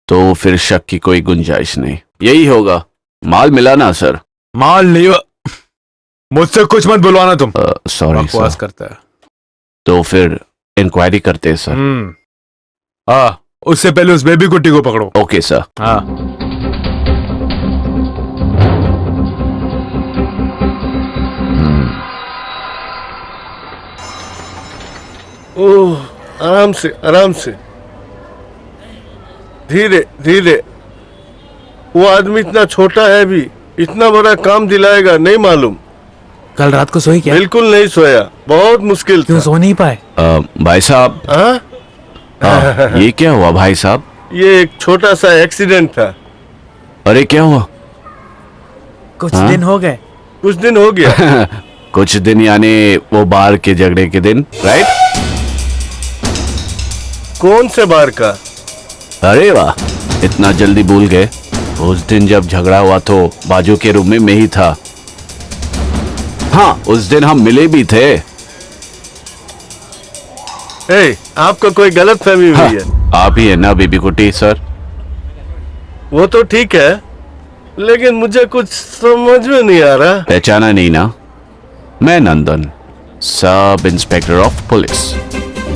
तो फिर शक की कोई गुंजाइश नहीं, यही होगा। माल मिला ना सर? माल नहीं। मुझसे कुछ मत बुलवाना तुम। सॉरी बकवास सर। करता है। तो फिर इंक्वायरी करते हैं सर। उससे पहले उस बेबी कुट्टी को पकड़ो। Okay sir. हाँ। ओह, आराम से आराम से, धीरे धीरे। वो आदमी इतना छोटा है भी, इतना बड़ा काम दिलाएगा नहीं मालूम। कल रात को सोई क्या? बिल्कुल नहीं सोया, बहुत मुश्किल क्यों था। सो नहीं पाए? भाई साहब। ये क्या हुआ भाई साहब? ये एक छोटा सा एक्सीडेंट था। अरे क्या हुआ? कुछ दिन हो गए। कुछ दिन हो गया। कुछ दिन यानी वो बार के झगड़े के दिन, राइट? कौन से बार का? अरे वाह, इतना जल्दी भूल गए। उस दिन जब झगड़ा हुआ तो बाजू के रूम में मैं ही था। हाँ, उस दिन हम मिले भी थे। आपको कोई गलत फहमी हुई है। आप ही है ना बेबी कुटी सर? वो तो ठीक है, लेकिन मुझे कुछ समझ में नहीं आ रहा। पहचाना नहीं ना? मैं नंदन, सब इंस्पेक्टर ऑफ पुलिस।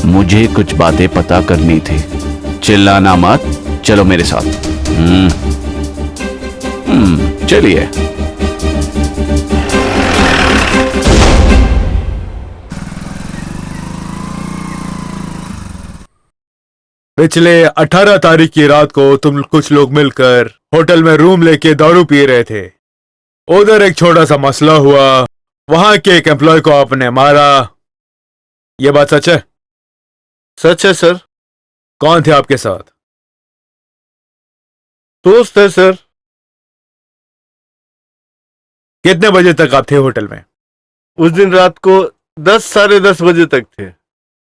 मुझे कुछ बातें पता करनी थी। चिल्लाना मत, चलो मेरे साथ। चलिए। पिछले 18 तारीख की रात को तुम कुछ लोग मिलकर होटल में रूम लेके दारू पी रहे थे। उधर एक छोटा सा मसला हुआ, वहां के एक एम्प्लॉय को आपने मारा। यह बात सच है? सच है सर। कौन थे आपके साथ? दोस्त है सर। कितने बजे तक आप थे होटल में? उस दिन रात को 10 साढ़े 10 बजे तक थे।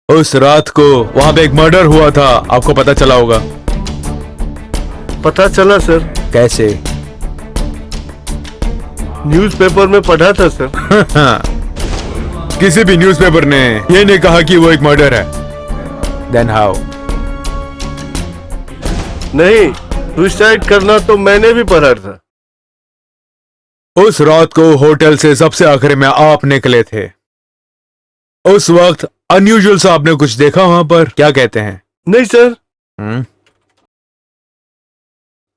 उस रात को वहां पे एक मर्डर हुआ था, आपको पता चला होगा। पता चला सर। कैसे? न्यूज़पेपर में पढ़ा था सर। किसी भी न्यूज़पेपर ने ये नहीं कहा कि वो एक मर्डर है। Then how? नहीं, सुसाइड करना तो मैंने भी पढ़ा था। उस रात को होटल से सबसे आखिर में आप निकले थे। उस वक्त अनयूजुअल सा आपने कुछ देखा वहां पर, क्या कहते हैं? नहीं सर।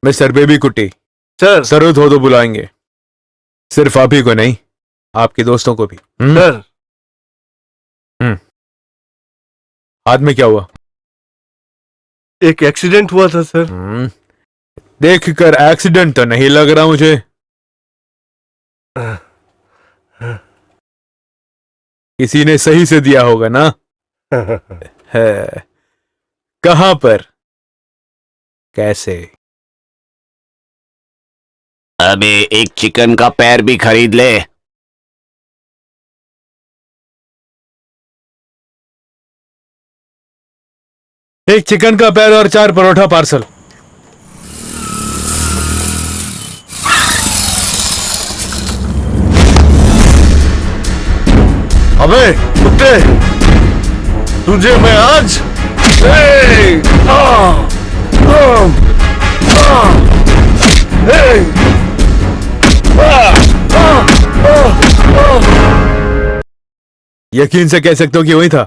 मिस्टर बेबी कुट्टी सर। जरूरत हो तो बुलाएंगे, सिर्फ आप ही को नहीं, आपके दोस्तों को भी। सर। हाथ में क्या हुआ? एक एक्सीडेंट हुआ था सर। देखकर एक्सीडेंट तो नहीं लग रहा मुझे। किसी ने सही से दिया होगा ना? है। कहां पर? कैसे? अबे एक चिकन का पैर भी खरीद ले। एक चिकन का पैर और 4 परोठा पार्सल। अबे कुत्ते, तुझे मैं आज यकीन से कह सकते हो कि वही था?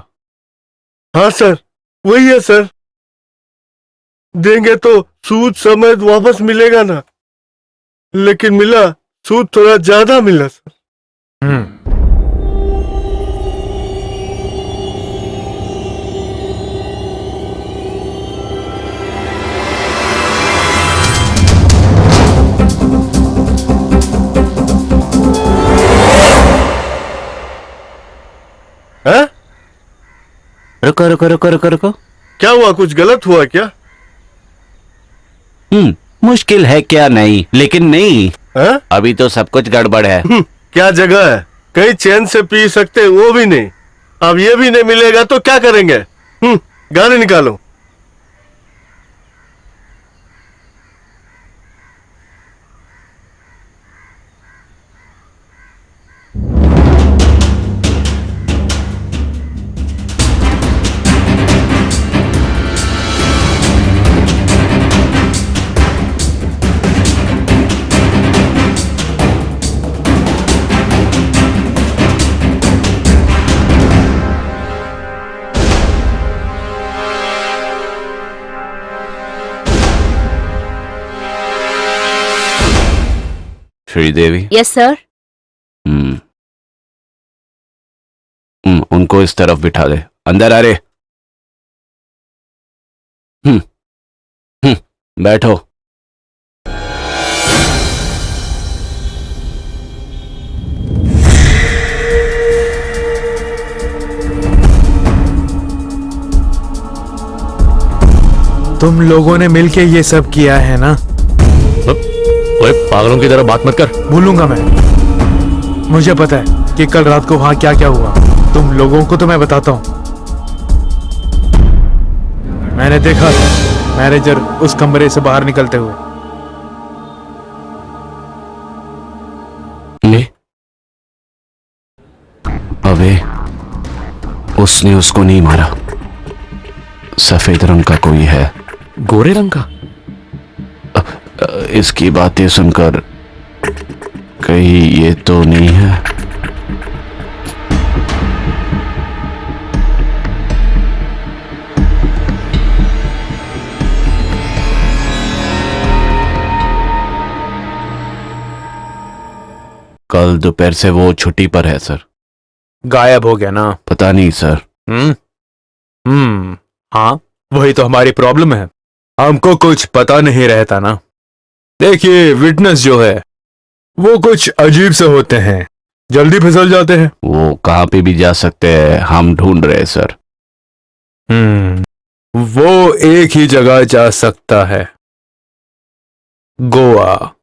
हाँ सर, वही है सर। देंगे तो सूद समेत वापस मिलेगा ना, लेकिन मिला सूद थोड़ा ज्यादा मिला सर। हैं? रुको रुको रुको रुको रुको। क्या हुआ, कुछ गलत हुआ क्या? मुश्किल है क्या? नहीं, लेकिन नहीं है? अभी तो सब कुछ गड़बड़ है। क्या जगह है, कहीं चैन से पी सकते वो भी नहीं, अब ये भी नहीं मिलेगा तो क्या करेंगे? गाड़ी निकालो। श्रीदेवी। Yes sir. उनको इस तरफ बिठा दे। अंदर आ रे। बैठो। तुम लोगों ने मिलके ये सब किया है ना? ओए पागलों की तरह बात मत कर। भूलूंगा मैं। मुझे पता है कि कल रात को वहां क्या क्या हुआ। तुम लोगों को तो मैं बताता हूं। मैंने देखा था मैनेजर उस कमरे से बाहर निकलते हुए। अबे उसने उसको नहीं मारा। सफेद रंग का कोई है। गोरे रंग का? इसकी बातें सुनकर कहीं ये तो नहीं है? कल दोपहर से वो छुट्टी पर है सर। गायब हो गया ना? पता नहीं सर। हाँ, वही तो हमारी प्रॉब्लम है। हमको कुछ पता नहीं रहता ना। देखिए, विटनेस जो है वो कुछ अजीब से होते हैं, जल्दी फिसल जाते हैं। वो कहाँ पे भी जा सकते हैं, हम ढूंढ रहे हैं सर। वो एक ही जगह जा सकता है, गोवा।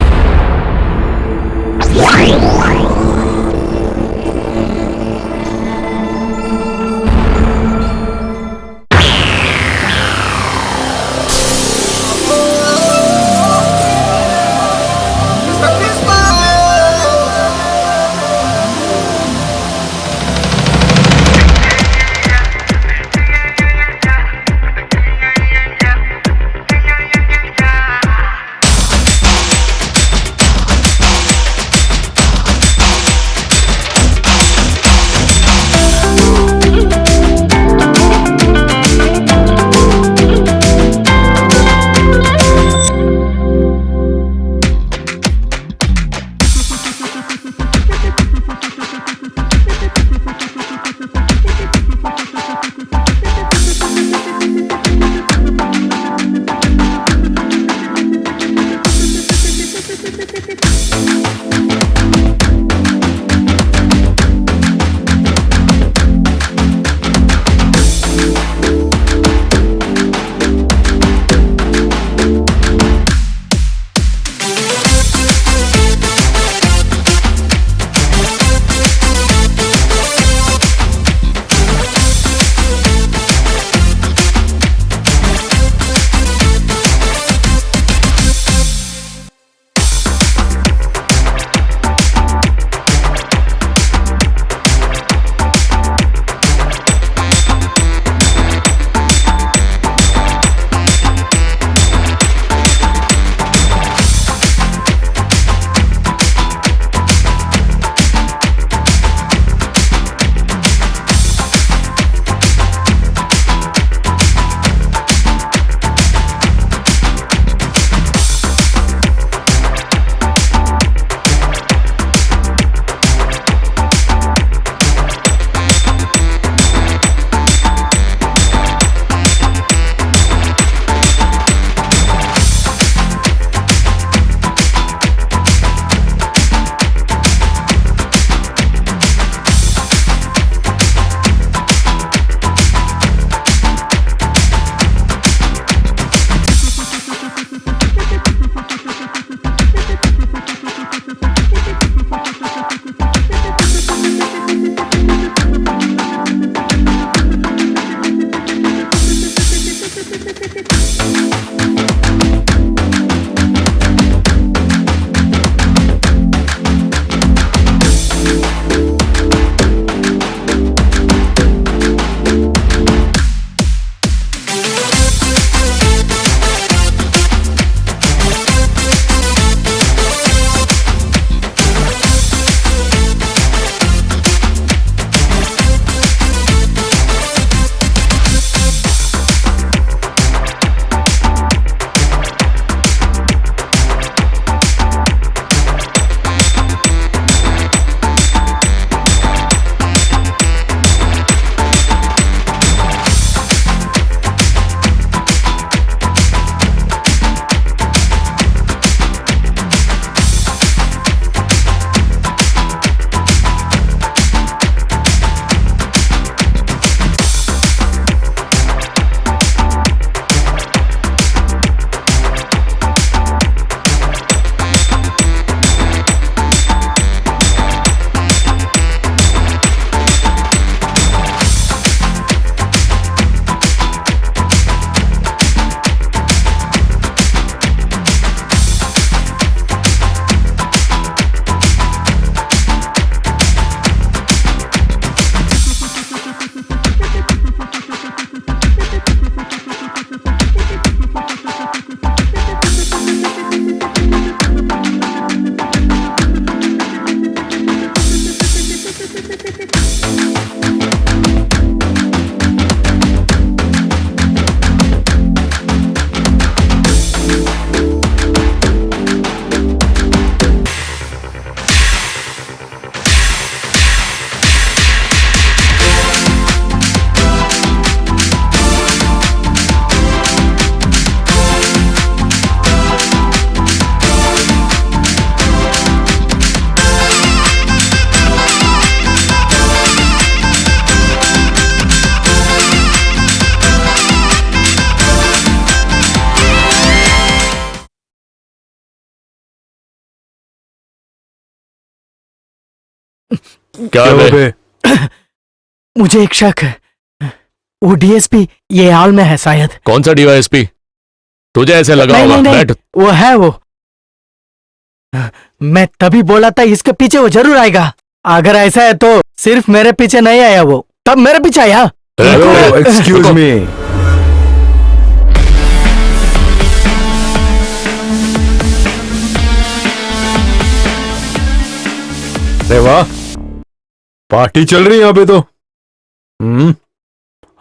क्या है? मुझे एक शक है, वो डीएसपी ये हाल में है शायद। कौन सा डीवाईएसपी? तुझे ऐसे लगा नहीं, होगा। नहीं, नहीं, बैठ। वो है वो। मैं तभी बोला था इसके पीछे वो जरूर आएगा। अगर ऐसा है तो सिर्फ मेरे पीछे नहीं आया, वो तब मेरे पीछे आया। Hello, excuse me. अरे वाह, पार्टी चल रही है यहाँ पे तो।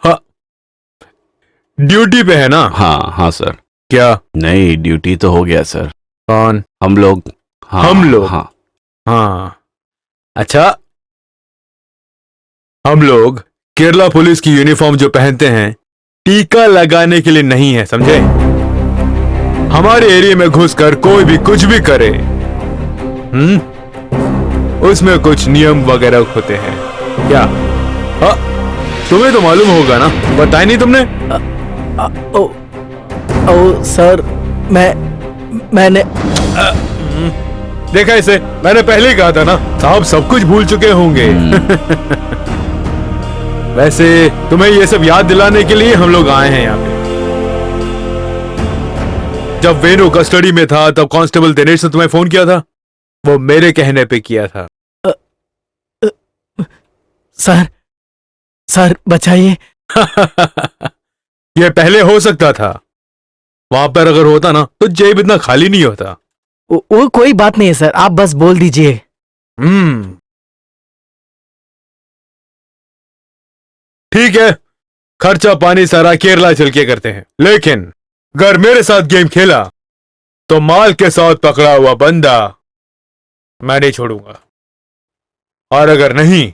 हाँ, ड्यूटी पे है ना? हाँ हाँ सर। क्या? नहीं, ड्यूटी तो हो गया सर। कौन? हम लोग। हाँ, हम लोग? हाँ हाँ, अच्छा। हम लोग केरला पुलिस की यूनिफॉर्म जो पहनते हैं टीका लगाने के लिए नहीं है, समझे? हमारे एरिया में घुसकर कोई भी कुछ भी करे, उसमें कुछ नियम वगैरह होते हैं। क्या? हाँ, तुम्हें तो मालूम होगा ना, बताया नहीं तुमने? ओ सर, मैंने देखा इसे, मैंने पहले ही कहा था ना, साहब सब कुछ भूल चुके होंगे। वैसे तुम्हें ये सब याद दिलाने के लिए हम लोग आए हैं यहाँ पे। जब वेनु कस्टडी में था तब कांस्टेबल दिनेश ने तुम्हें फोन किया था, वो मेरे कहने पे किया था। सर बचाइए। ये पहले हो सकता था, वहां पर अगर होता ना तो जेब इतना खाली नहीं होता। वो कोई बात नहीं है सर, आप बस बोल दीजिए। ठीक है, खर्चा पानी सारा केरला चल के करते हैं, लेकिन अगर मेरे साथ गेम खेला तो माल के साथ पकड़ा हुआ बंदा मैं नहीं छोड़ूंगा, और अगर नहीं,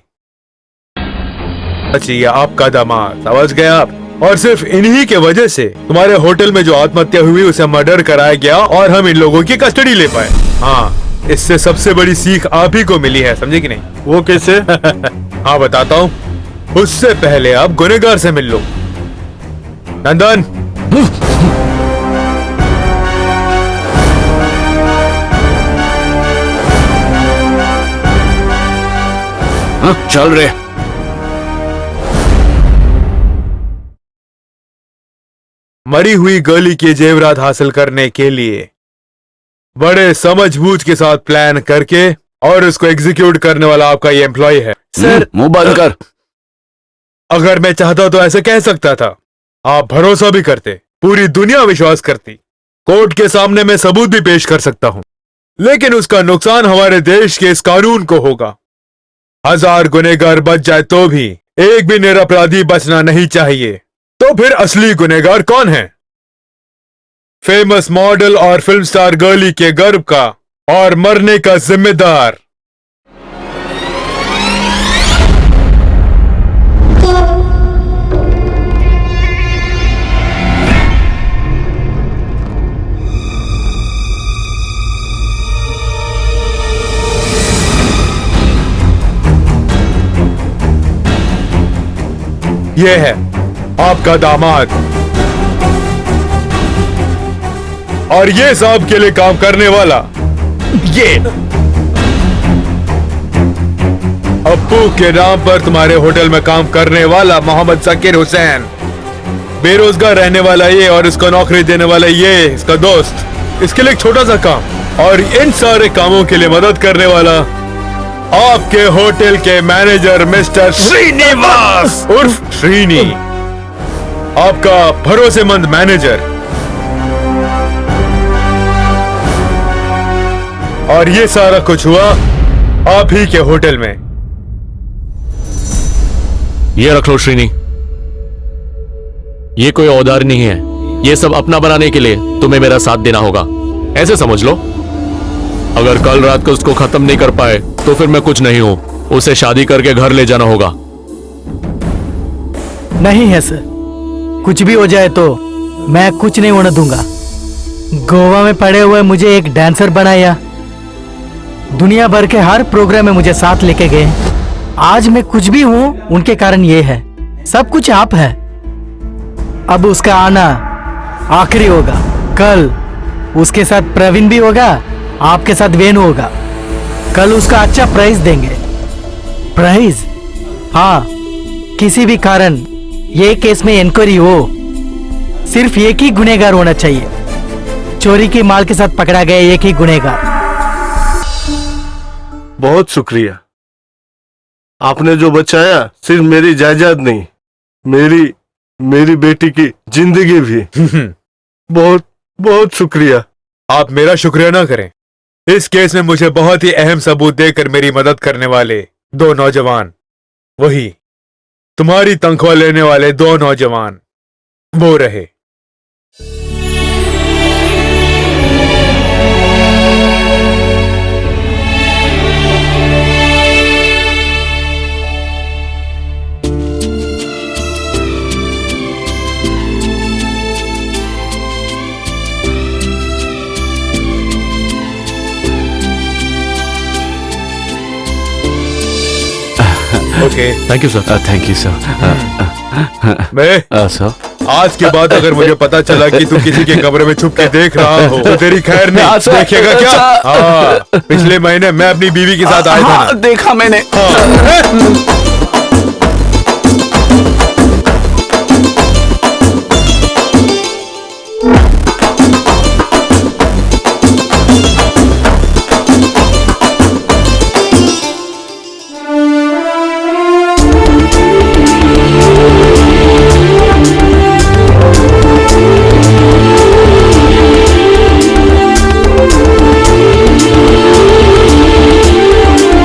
चाहिए आपका दामाद, समझ गए आप? और सिर्फ इन्हीं के वजह से तुम्हारे होटल में जो आत्महत्या हुई उसे मर्डर कराया गया और हम इन लोगों की कस्टडी ले पाए। हाँ, इससे सबसे बड़ी सीख आप ही को मिली है, समझे कि नहीं? वो कैसे? हाँ बताता हूँ, उससे पहले आप गुनहगार से मिल लो। नंदन, हाँ, चल रहे। मरी हुई गर्ली के जेवरात हासिल करने के लिए बड़े समझबूझ के साथ प्लान करके और उसको एग्जीक्यूट करने वाला आपका ये एम्प्लॉय है। सर, मुंह बंद कर। अगर मैं चाहता तो ऐसे कह सकता था, आप भरोसा भी करते, पूरी दुनिया विश्वास करती, कोर्ट के सामने मैं सबूत भी पेश कर सकता हूं, लेकिन उसका नुकसान हमारे देश के इस कानून को होगा। 1000 गुनहगार बच जाए तो भी एक भी निरपराधी बचना नहीं चाहिए। तो फिर असली गुनहगार कौन है? फेमस मॉडल और फिल्म स्टार गर्ली के गर्व का और मरने का जिम्मेदार ये है आपका दामाद, और ये साहब के लिए काम करने वाला ये अप्पू के नाम पर तुम्हारे होटल में काम करने वाला मोहम्मद जाकिर हुसैन, बेरोजगार रहने वाला ये और इसको नौकरी देने वाला ये इसका दोस्त। इसके लिए एक छोटा सा काम, और इन सारे कामों के लिए मदद करने वाला आपके होटल के मैनेजर मिस्टर श्रीनिवास उर्फ श्रीनी, आपका भरोसेमंद मैनेजर। और ये सारा कुछ हुआ आप ही के होटल में। ये रख लो श्रीनी, ये कोई औजार नहीं है। ये सब अपना बनाने के लिए तुम्हें मेरा साथ देना होगा, ऐसे समझ लो। अगर कल रात को उसको खत्म नहीं कर पाए तो फिर मैं कुछ नहीं हूं। उसे शादी करके घर ले जाना होगा। नहीं है सर, कुछ भी हो जाए तो मैं कुछ नहीं होने दूंगा। गोवा में पड़े हुए मुझे एक डांसर बनाया, दुनिया भर के हर प्रोग्राम में मुझे साथ लेके गए। आज मैं कुछ भी हूं उनके कारण ये है, सब कुछ आप है। अब उसका आना आखिरी होगा। कल उसके साथ प्रवीण भी होगा, आपके साथ वेणु होगा। कल उसका अच्छा प्राइज देंगे। प्राइज? हाँ, किसी भी कारण ये केस में इंक्वायरी हो, सिर्फ एक ही गुनहगार होना चाहिए। चोरी की माल के साथ पकड़ा गया एक ही गुनहगार। बहुत शुक्रिया। आपने जो बचाया सिर्फ मेरी जायदाद नहीं, मेरी बेटी की जिंदगी भी। बहुत बहुत शुक्रिया। आप मेरा शुक्रिया ना करें। इस केस में मुझे बहुत ही अहम सबूत देकर मेरी मदद करने वाले 2 नौजवान, वही तुम्हारी तनख्वाह लेने वाले 2 नौजवान, वो रहे। Okay, thank you sir. Thank you sir. मैं सर, आज के बाद अगर मुझे पता चला कि तू किसी के कमरे में छुप के देख रहा हो तो तेरी खैर नहीं। देखेगा क्या? हाँ, पिछले महीने मैं अपनी बीवी के साथ आया था ना। देखा मैंने। हाँ।